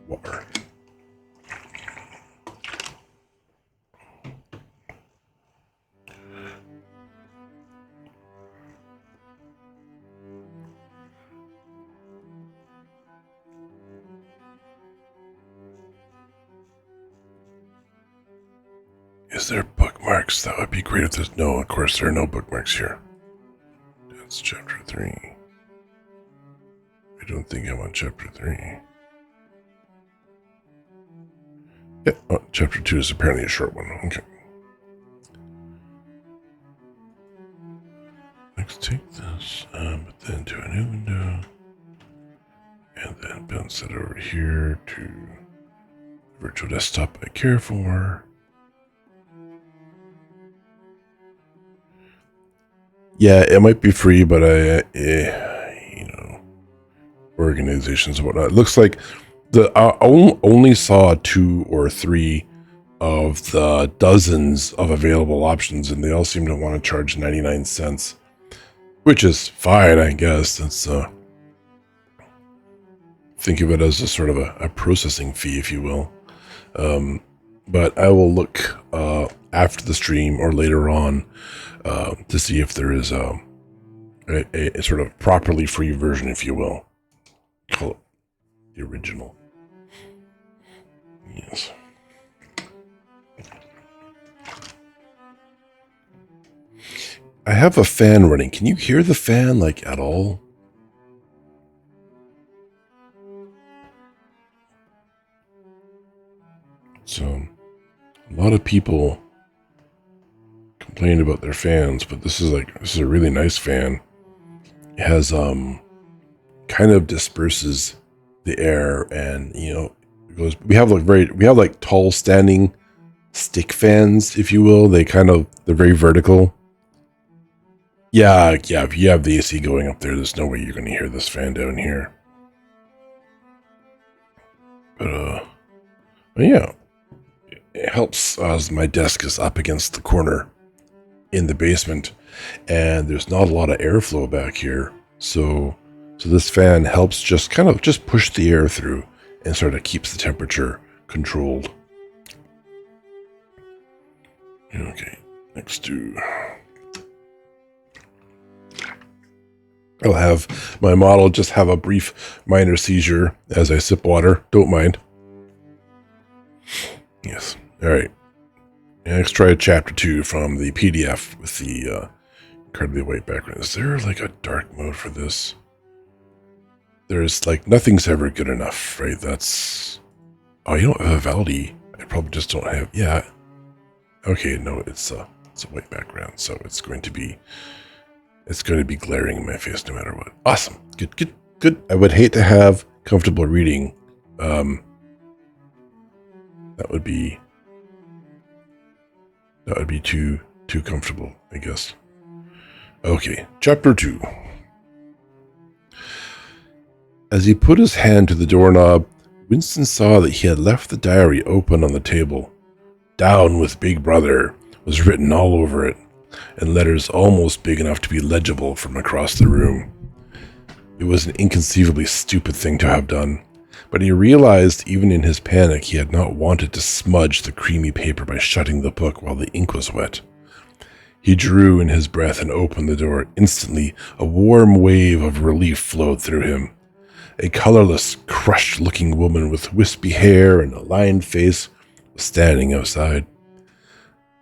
Water. Is there bookmarks? That would be great if there's no, of course there are no bookmarks here. That's chapter 3. I don't think I'm on chapter 3. Yeah, oh, chapter 2 is apparently a short one. Okay. Let's take this, but then to a new window. And then bounce it over here to virtual desktop I care for. Yeah, it might be free, but organizations and whatnot. It looks like I only saw 2 or 3 of the dozens of available options, and they all seem to want to charge 99 cents, which is fine, I guess. That's think of it as a sort of a processing fee, if you will. But I will look after the stream or later on to see if there is a sort of properly free version, if you will. Call it the original. Yes. I have a fan running. Can you hear the fan, like, at all? So, a lot of people complain about their fans, but this is a really nice fan. It has kind of disperses the air, and it goes. We have like tall standing stick fans, if you will. They're very vertical. Yeah. If you have the AC going up there, there's no way you're going to hear this fan down here. But yeah, it helps as my desk is up against the corner in the basement, and there's not a lot of airflow back here. So this fan helps just push the air through and sort of keeps the temperature controlled. Okay, next to... I'll have my model just have a brief minor seizure as I sip water. Don't mind. Yes. All right. Next, try chapter 2 from the PDF with the incredibly white background. Is there like a dark mode for this? There's like nothing's ever good enough, right? That's... Oh, you don't have Vivaldi. I probably just don't have... Yeah. Okay, no, it's a white background, so it's going to be glaring in my face no matter what. Awesome. Good. I would hate to have comfortable reading. That would be too comfortable, I guess. Okay, chapter 2. As he put his hand to the doorknob, Winston saw that he had left the diary open on the table. "Down with Big Brother" was written all over it. and letters almost big enough to be legible from across the room. It was an inconceivably stupid thing to have done, but he realized even in his panic he had not wanted to smudge the creamy paper by shutting the book while the ink was wet. He drew in his breath and opened the door. Instantly, a warm wave of relief flowed through him. A colorless, crushed-looking woman with wispy hair and a lined face was standing outside.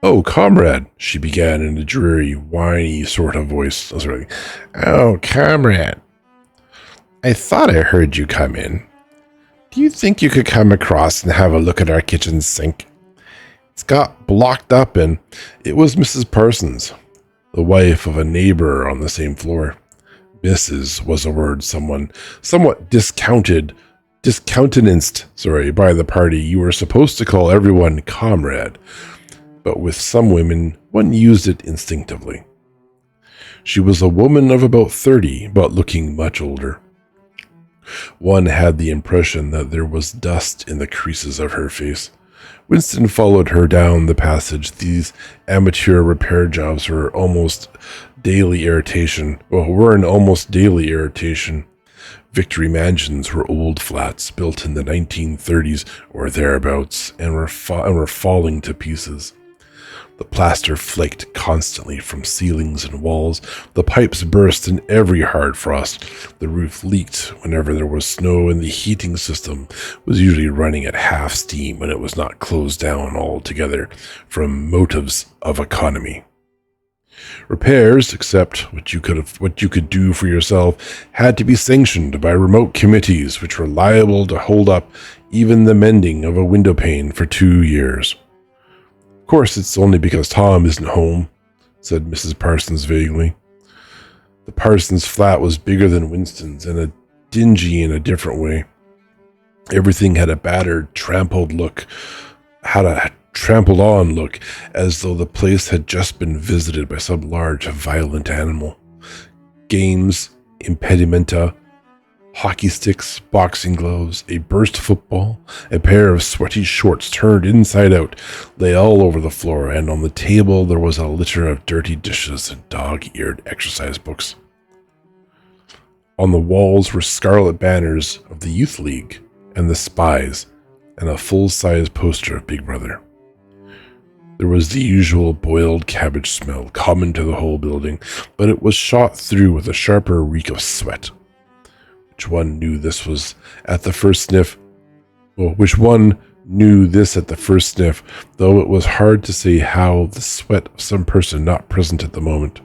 "Oh, comrade," she began in a dreary, whiny sort of voice. "Oh, comrade. I thought I heard you come in. Do you think you could come across and have a look at our kitchen sink? It's got blocked up," and it was Mrs. Parsons, the wife of a neighbor on the same floor. Mrs. was a word somewhat discountenanced, by the party. You were supposed to call everyone comrade, but with some women, one used it instinctively. She was a woman of about 30, but looking much older. One had the impression that there was dust in the creases of her face. Winston followed her down the passage. These amateur repair jobs were an almost daily irritation. Victory mansions were old flats built in the 1930s or thereabouts and were falling to pieces. The plaster flaked constantly from ceilings and walls. The pipes burst in every hard frost. The roof leaked whenever there was snow, and the heating system was usually running at half steam when it was not closed down altogether from motives of economy. Repairs, except what you could do for yourself, had to be sanctioned by remote committees which were liable to hold up even the mending of a window pane for 2 years. "Of course, it's only because Tom isn't home," said Mrs. Parsons vaguely. The Parsons flat was bigger than Winston's and dingy in a different way. Everything had a battered, trampled on look, as though the place had just been visited by some large, violent animal. Games, impedimenta, hockey sticks, boxing gloves, a burst football, a pair of sweaty shorts turned inside out lay all over the floor, and on the table there was a litter of dirty dishes and dog-eared exercise books. On the walls were scarlet banners of the Youth League and the Spies, and a full-size poster of Big Brother. There was the usual boiled cabbage smell common to the whole building, but it was shot through with a sharper reek of sweat. Which one knew this at the first sniff, though it was hard to say how the sweat of some person not present at the moment.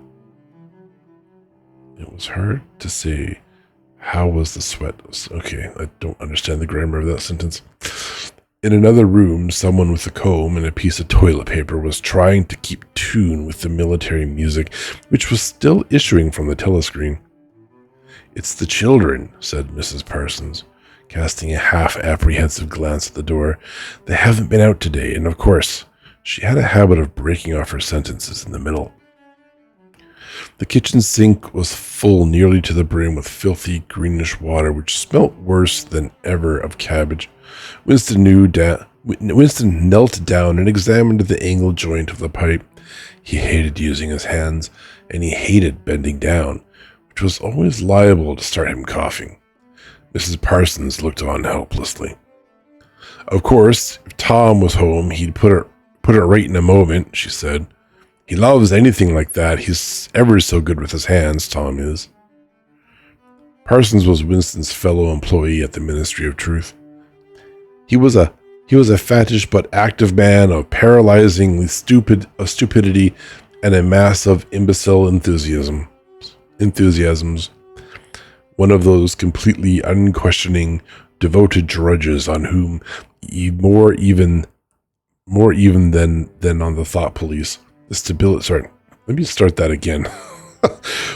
It was hard to say how was the sweat. Okay, I don't understand the grammar of that sentence. In another room, someone with a comb and a piece of toilet paper was trying to keep tune with the military music, which was still issuing from the telescreen. "It's the children," said Mrs. Parsons, casting a half-apprehensive glance at the door. "They haven't been out today, and of course," she had a habit of breaking off her sentences in the middle. The kitchen sink was full nearly to the brim with filthy greenish water, which smelt worse than ever of cabbage. Winston knelt down and examined the angle joint of the pipe. He hated using his hands, and he hated bending down, which was always liable to start him coughing. Mrs. Parsons looked on helplessly. "Of course, if Tom was home, he'd put it right in a moment," she said. "He loves anything like that. He's ever so good with his hands, Tom is." Parsons was Winston's fellow employee at the Ministry of Truth. He was a fattish but active man of paralyzingly stupidity and a mass of imbecile enthusiasms. One of those completely unquestioning, devoted drudges on whom more even than on the thought police. Let me start that again.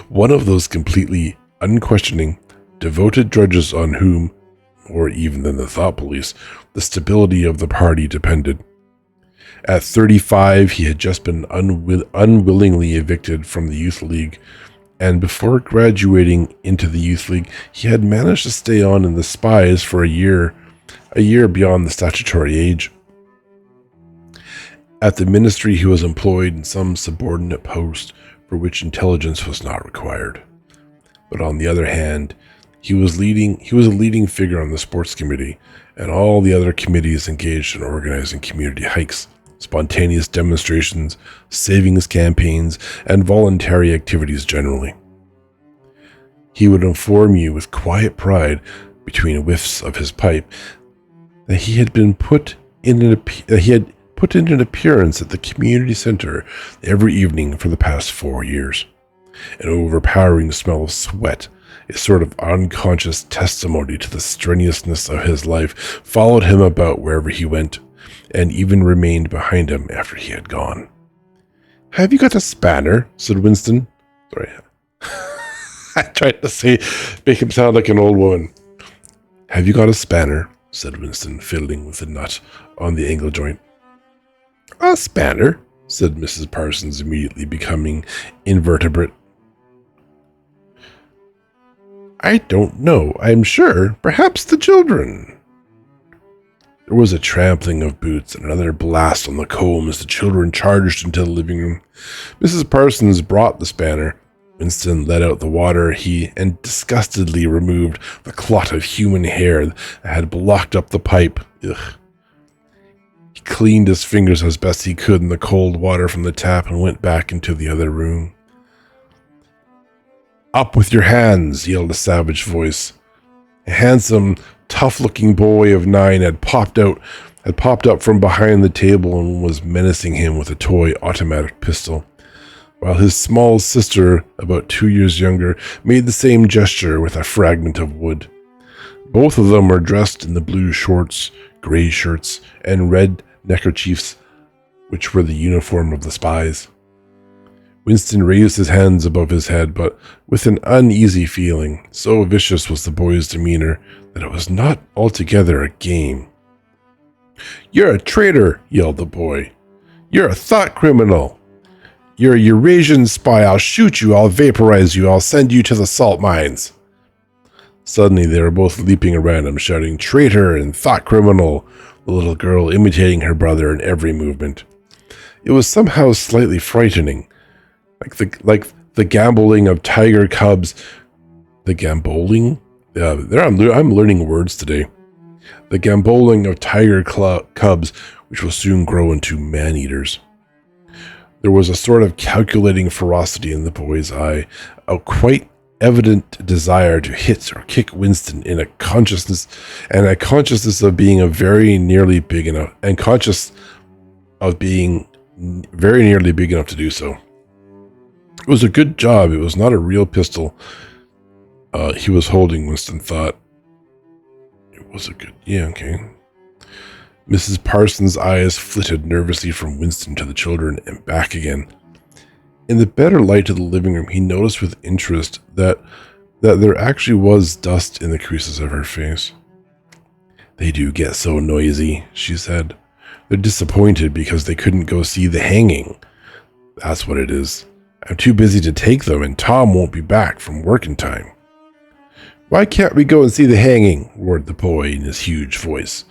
One of those completely unquestioning, devoted drudges on whom, more even than the thought police, the stability of the party depended. At 35, he had just been unwillingly evicted from the Youth League, and before graduating into the Youth League, he had managed to stay on in the Spies for a year beyond the statutory age. At the ministry, he was employed in some subordinate post for which intelligence was not required. But on the other hand, he was a leading figure on the sports committee and all the other committees engaged in organizing community hikes, spontaneous demonstrations, savings campaigns, and voluntary activities generally. He would inform you with quiet pride, between whiffs of his pipe, that he had put in an appearance at the community center every evening for the past 4 years. An overpowering smell of sweat, a sort of unconscious testimony to the strenuousness of his life, followed him about wherever he went, and even remained behind him after he had gone. "Have you got a spanner?" said Winston. Sorry. I tried to make him sound like an old woman. "Have you got a spanner?" said Winston, fiddling with the nut on the angle joint. "A spanner?" said Mrs. Parsons, immediately becoming invertebrate. "I don't know, I'm sure. Perhaps the children." There was a trampling of boots and another blast on the comb as the children charged into the living room. Mrs. Parsons brought the spanner. Winston let out the water and disgustedly removed the clot of human hair that had blocked up the pipe. Ugh. He cleaned his fingers as best he could in the cold water from the tap and went back into the other room. "Up with your hands," yelled a savage voice. A handsome, tough-looking boy of 9 had popped up from behind the table and was menacing him with a toy automatic pistol, while his small sister, about 2 years younger, made the same gesture with a fragment of wood. Both of them were dressed in the blue shorts, gray shirts, and red neckerchiefs, which were the uniform of the spies. Winston raised his hands above his head, but with an uneasy feeling. So vicious was the boy's demeanor that it was not altogether a game. "You're a traitor," yelled the boy. "You're a thought criminal. You're a Eurasian spy. I'll shoot you. I'll vaporize you. I'll send you to the salt mines." Suddenly, they were both leaping around him, shouting "traitor" and "thought criminal," the little girl imitating her brother in every movement. It was somehow slightly frightening, like the gamboling of tiger cubs. The gamboling? I'm learning words today. The gamboling of tiger cubs, which will soon grow into man-eaters. There was a sort of calculating ferocity in the boy's eye, a quite evident desire to hit or kick Winston in a consciousness of being very nearly big enough to do so. It was a good job. It was not a real pistol he was holding, Winston thought. It was a good... Yeah, okay. Mrs. Parsons' eyes flitted nervously from Winston to the children and back again. In the better light of the living room, he noticed with interest that there actually was dust in the creases of her face. "They do get so noisy," she said. "They're disappointed because they couldn't go see the hanging. That's what it is. I'm too busy to take them, and Tom won't be back from work in time." "Why can't we go and see the hanging?" roared the boy in his huge voice.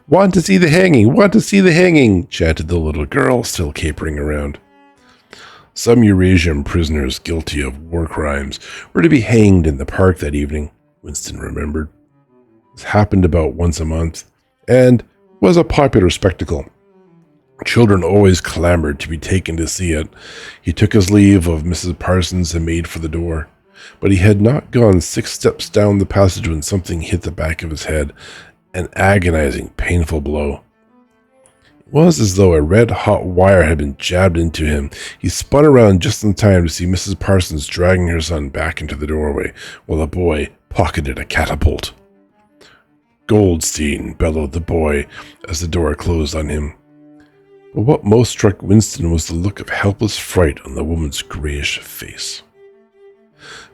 "Want to see the hanging! Want to see the hanging!" chanted the little girl, still capering around. Some Eurasian prisoners guilty of war crimes were to be hanged in the park that evening, Winston remembered. This happened about once a month, and was a popular spectacle. Children always clamored to be taken to see it. He took his leave of Mrs. Parsons and made for the door, but he had not gone 6 steps down the passage when something hit the back of his head, an agonizing, painful blow. It was as though a red-hot wire had been jabbed into him. He spun around just in time to see Mrs. Parsons dragging her son back into the doorway, while the boy pocketed a catapult. "Goldstein," bellowed the boy as the door closed on him. But what most struck Winston was the look of helpless fright on the woman's grayish face.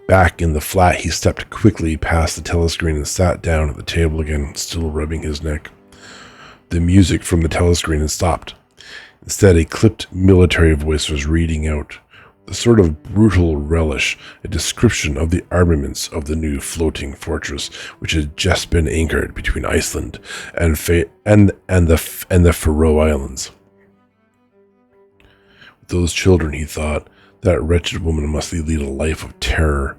Back in the flat, he stepped quickly past the telescreen and sat down at the table again, still rubbing his neck. The music from the telescreen had stopped. Instead, a clipped military voice was reading out, with a sort of brutal relish, a description of the armaments of the new floating fortress, which had just been anchored between Iceland and the Faroe Islands. Those children, he thought, that wretched woman must lead a life of terror.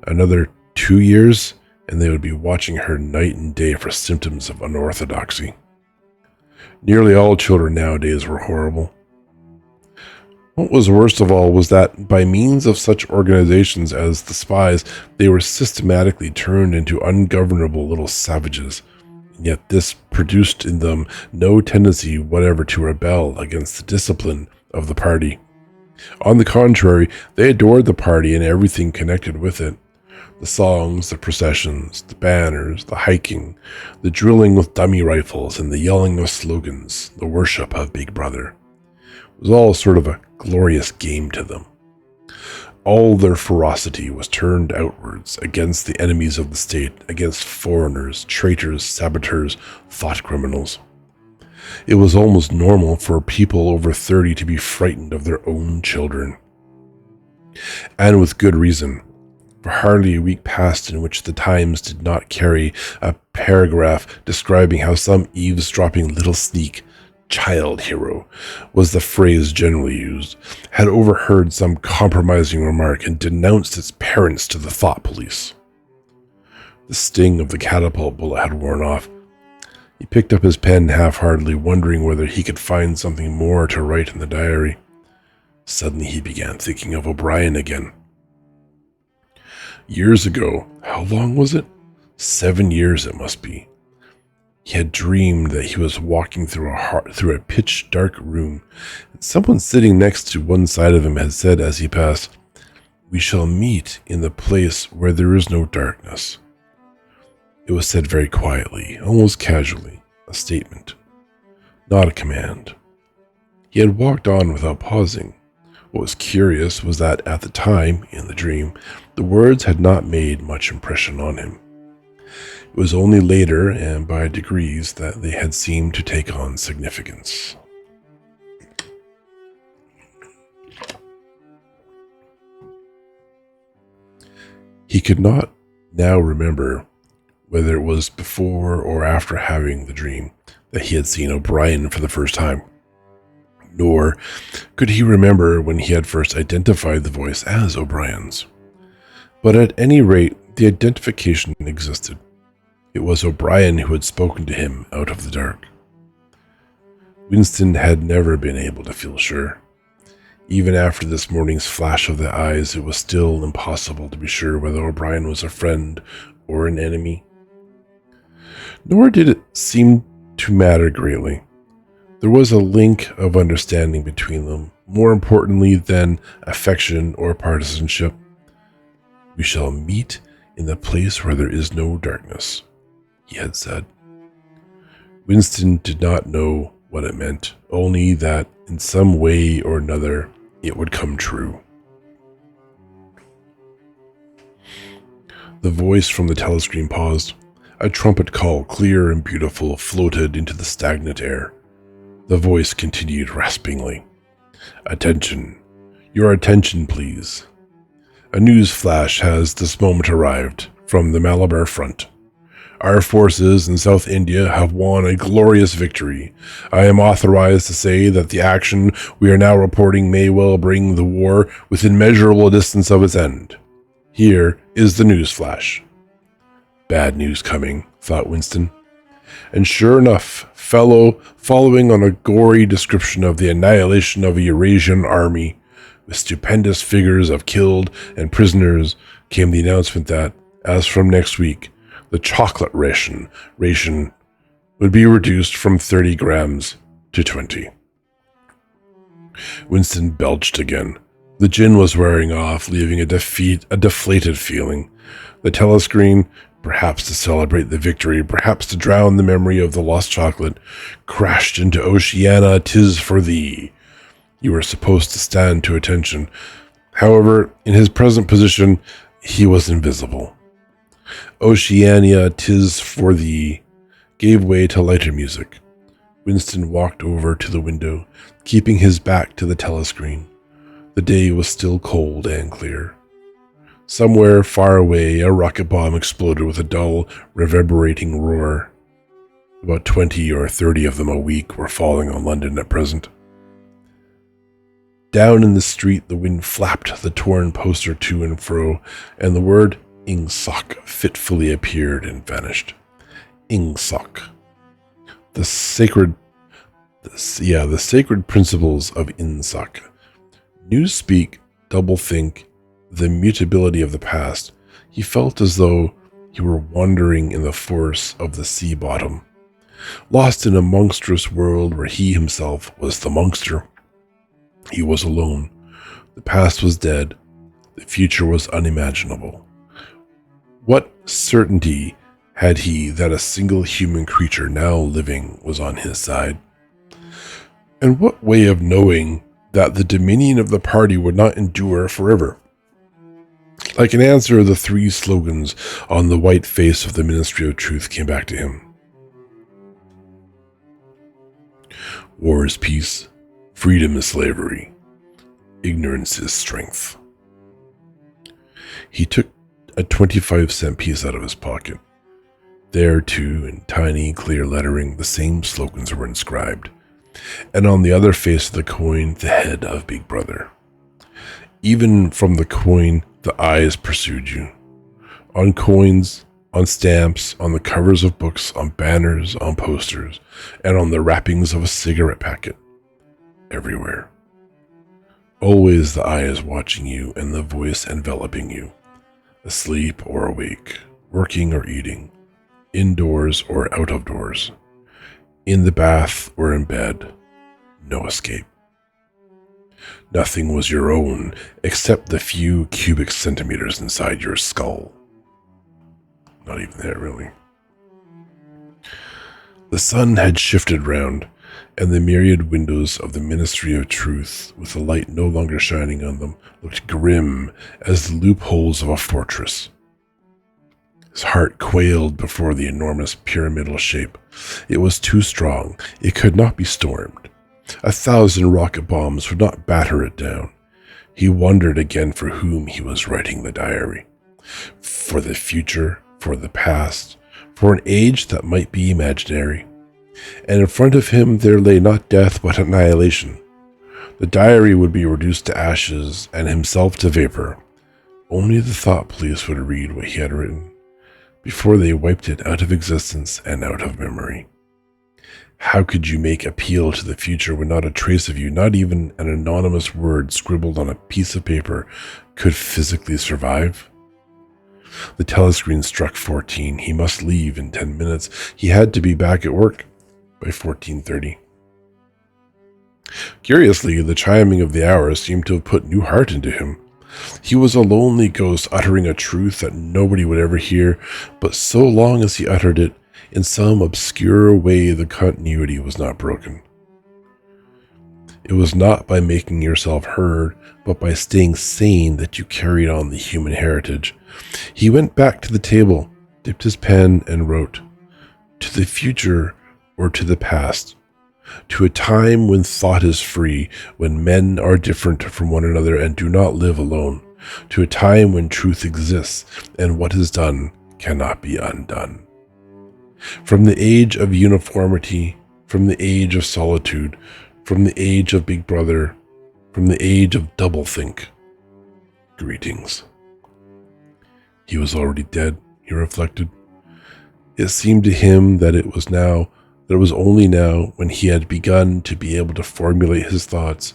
Another 2 years, and they would be watching her night and day for symptoms of unorthodoxy. Nearly all children nowadays were horrible. What was worst of all was that by means of such organizations as the spies, they were systematically turned into ungovernable little savages. Yet this produced in them no tendency whatever to rebel against the discipline of the party. On the contrary, they adored the party and everything connected with it. The songs, the processions, the banners, the hiking, the drilling with dummy rifles, and the yelling of slogans, the worship of Big Brother. It was all sort of a glorious game to them. All their ferocity was turned outwards against the enemies of the state, against foreigners, traitors, saboteurs, thought criminals. It was almost normal for people over 30 to be frightened of their own children. And with good reason, for hardly a week passed in which the Times did not carry a paragraph describing how some eavesdropping little sneak, child hero was the phrase generally used, had overheard some compromising remark and denounced its parents to the thought police. The sting of the catapult bullet had worn off. He picked up his pen half-heartedly, wondering whether he could find something more to write in the diary. Suddenly he began thinking of O'Brien again. Years ago, how long was it? 7 years it must be. He had dreamed that he was walking through a pitch-dark room, and someone sitting next to one side of him had said as he passed, "We shall meet in the place where there is no darkness." It was said very quietly, almost casually, a statement, not a command. He had walked on without pausing. What was curious was that at the time, in the dream, the words had not made much impression on him. It was only later, and by degrees, that they had seemed to take on significance. He could not now remember whether it was before or after having the dream that he had seen O'Brien for the first time. Nor could he remember when he had first identified the voice as O'Brien's. But at any rate, the identification existed. It was O'Brien who had spoken to him out of the dark. Winston had never been able to feel sure. Even after this morning's flash of the eyes, it was still impossible to be sure whether O'Brien was a friend or an enemy. Nor did it seem to matter greatly. There was a link of understanding between them, more importantly than affection or partisanship. "We shall meet in the place where there is no darkness," he had said. Winston did not know what it meant, only that in some way or another it would come true. The voice from the telescreen paused. A trumpet call, clear and beautiful, floated into the stagnant air. The voice continued raspingly. "Attention. Your attention, please. A news flash has this moment arrived from the Malabar front. Our forces in South India have won a glorious victory. I am authorized to say that the action we are now reporting may well bring the war within measurable distance of its end. Here is the news flash." Bad news coming, thought Winston. And sure enough, following on a gory description of the annihilation of a Eurasian army, with stupendous figures of killed and prisoners, came the announcement that, as from next week, the chocolate ration would be reduced from 30 grams to 20. Winston belched again. The gin was wearing off, leaving a deflated feeling. The telescreen, perhaps to celebrate the victory, perhaps to drown the memory of the lost chocolate, crashed into Oceania, 'tis for thee. You were supposed to stand to attention. However, in his present position, he was invisible. Oceania, 'tis for thee gave way to lighter music. Winston walked over to the window, keeping his back to the telescreen. The day was still cold and clear. Somewhere far away, a rocket bomb exploded with a dull, reverberating roar. About 20 or 30 of them a week were falling on London at present. Down in the street, the wind flapped the torn poster to and fro, and the word Ingsoc fitfully appeared and vanished. Ingsoc. The sacred principles of Ingsoc. Newspeak, doublethink, the mutability of the past. He felt as though he were wandering in the forests of the sea bottom, lost in a monstrous world where he himself was the monster. He was alone. The past was dead. The future was unimaginable. What certainty had he that a single human creature now living was on his side? And what way of knowing that the dominion of the party would not endure forever? Like an answer, the three slogans on the white face of the Ministry of Truth came back to him. War is peace. Freedom is slavery. Ignorance is strength. He took a 25-cent piece out of his pocket. There, too, in tiny, clear lettering, the same slogans were inscribed. And on the other face of the coin, the head of Big Brother. Even from the coin, the eyes pursued you. On coins, on stamps, on the covers of books, on banners, on posters, and on the wrappings of a cigarette packet. Everywhere. Always the eye is watching you and the voice enveloping you. Asleep or awake, working or eating, indoors or out of doors, in the bath or in bed, no escape. Nothing was your own except the few cubic centimeters inside your skull. Not even that, really. The sun had shifted round, and the myriad windows of the Ministry of Truth, with the light no longer shining on them, looked grim as the loopholes of a fortress. His heart quailed before the enormous pyramidal shape. It was too strong. It could not be stormed. 1,000 rocket bombs would not batter it down. He wondered again for whom he was writing the diary. For the future, for the past, for an age that might be imaginary. And in front of him there lay not death but annihilation. The diary would be reduced to ashes and himself to vapor. Only the thought police would read what he had written, before they wiped it out of existence and out of memory. How could you make appeal to the future when not a trace of you, not even an anonymous word scribbled on a piece of paper, could physically survive? The telescreen struck 14. He must leave in 10 minutes. He had to be back at work by 14:30. Curiously, the chiming of the hours seemed to have put new heart into him. He was a lonely ghost uttering a truth that nobody would ever hear, but so long as he uttered it, in some obscure way the continuity was not broken. It was not by making yourself heard, but by staying sane that you carried on the human heritage. He went back to the table, dipped his pen, and wrote, "To the future or to the past, to a time when thought is free, when men are different from one another and do not live alone, to a time when truth exists and what is done cannot be undone. From the age of uniformity, from the age of solitude, from the age of Big Brother, from the age of doublethink, greetings." He was already dead, he reflected. It seemed to him that it was only now, when he had begun to be able to formulate his thoughts,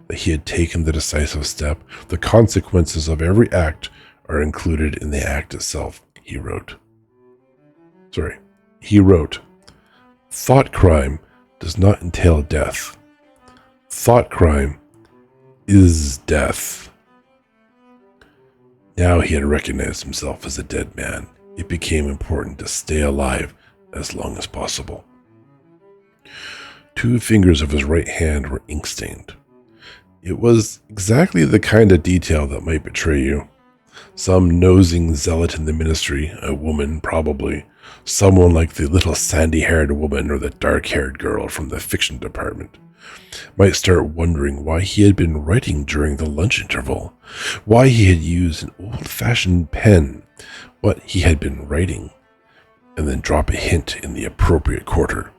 that he had taken the decisive step. The consequences of every act are included in the act itself, he wrote. Thought crime does not entail death. Thought crime is death. Now he had recognized himself as a dead man. It became important to stay alive as long as possible. 2 fingers of his right hand were ink-stained. It was exactly the kind of detail that might betray you. Some nosing zealot in the ministry, a woman probably, someone like the little sandy-haired woman or the dark-haired girl from the fiction department, might start wondering why he had been writing during the lunch interval, why he had used an old-fashioned pen, what he had been writing, and then drop a hint in the appropriate quarter.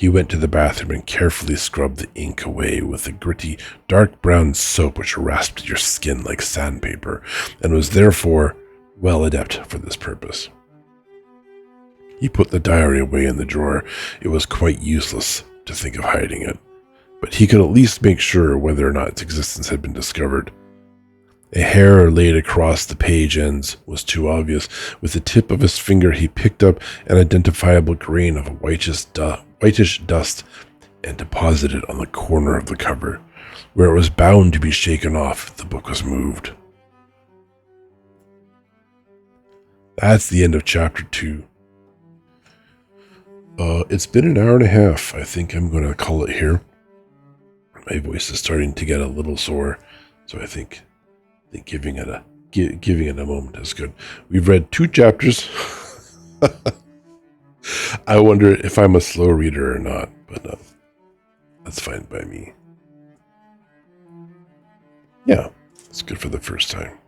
He went to the bathroom and carefully scrubbed the ink away with the gritty, dark brown soap which rasped your skin like sandpaper, and was therefore well adept for this purpose. He put the diary away in the drawer. It was quite useless to think of hiding it, but he could at least make sure whether or not its existence had been discovered. A hair laid across the page ends was too obvious. With the tip of his finger, he picked up an identifiable grain of whitish dust and deposited it on the corner of the cover, where it was bound to be shaken off if the book was moved. That's the end of chapter 2. It's been an hour and a half. I think I'm going to call it here. My voice is starting to get a little sore, so I think giving it a moment is good. We've read 2 chapters. I wonder if I'm a slow reader or not, but that's fine by me. Yeah, it's good for the first time.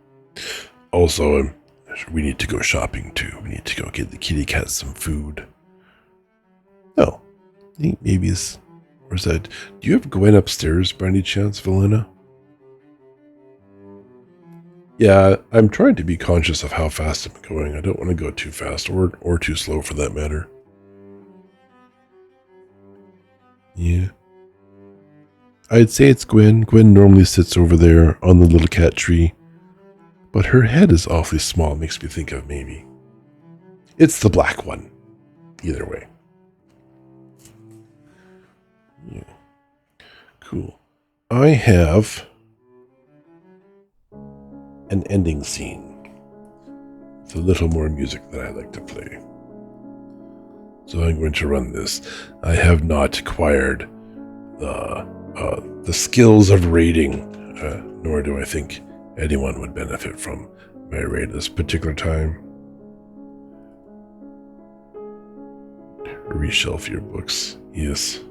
Also, we need to go shopping too. We need to go get the kitty cat some food. Oh, I think maybe it's... Where's that? Do you have Gwen upstairs by any chance, Valena? Yeah, I'm trying to be conscious of how fast I'm going. I don't want to go too fast or too slow for that matter. Yeah. I'd say it's Gwen. Gwen normally sits over there on the little cat tree. But her head is awfully small. It makes me think of maybe. It's the black one. Either way. Yeah. Cool. I have an ending scene. It's a little more music that I like to play. So I'm going to run this. I have not acquired the skills of raiding, nor do I think anyone would benefit from my raid this particular time. Reshelf your books. Yes.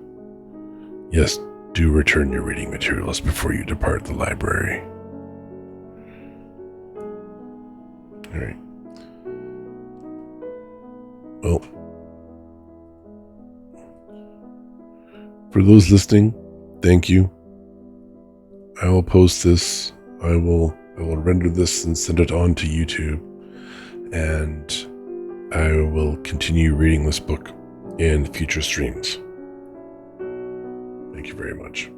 Yes, do return your reading materials before you depart the library. Alright. Well, for those listening, thank you. I will post this. I will render this and send it on to YouTube. And I will continue reading this book in future streams. Thank you very much.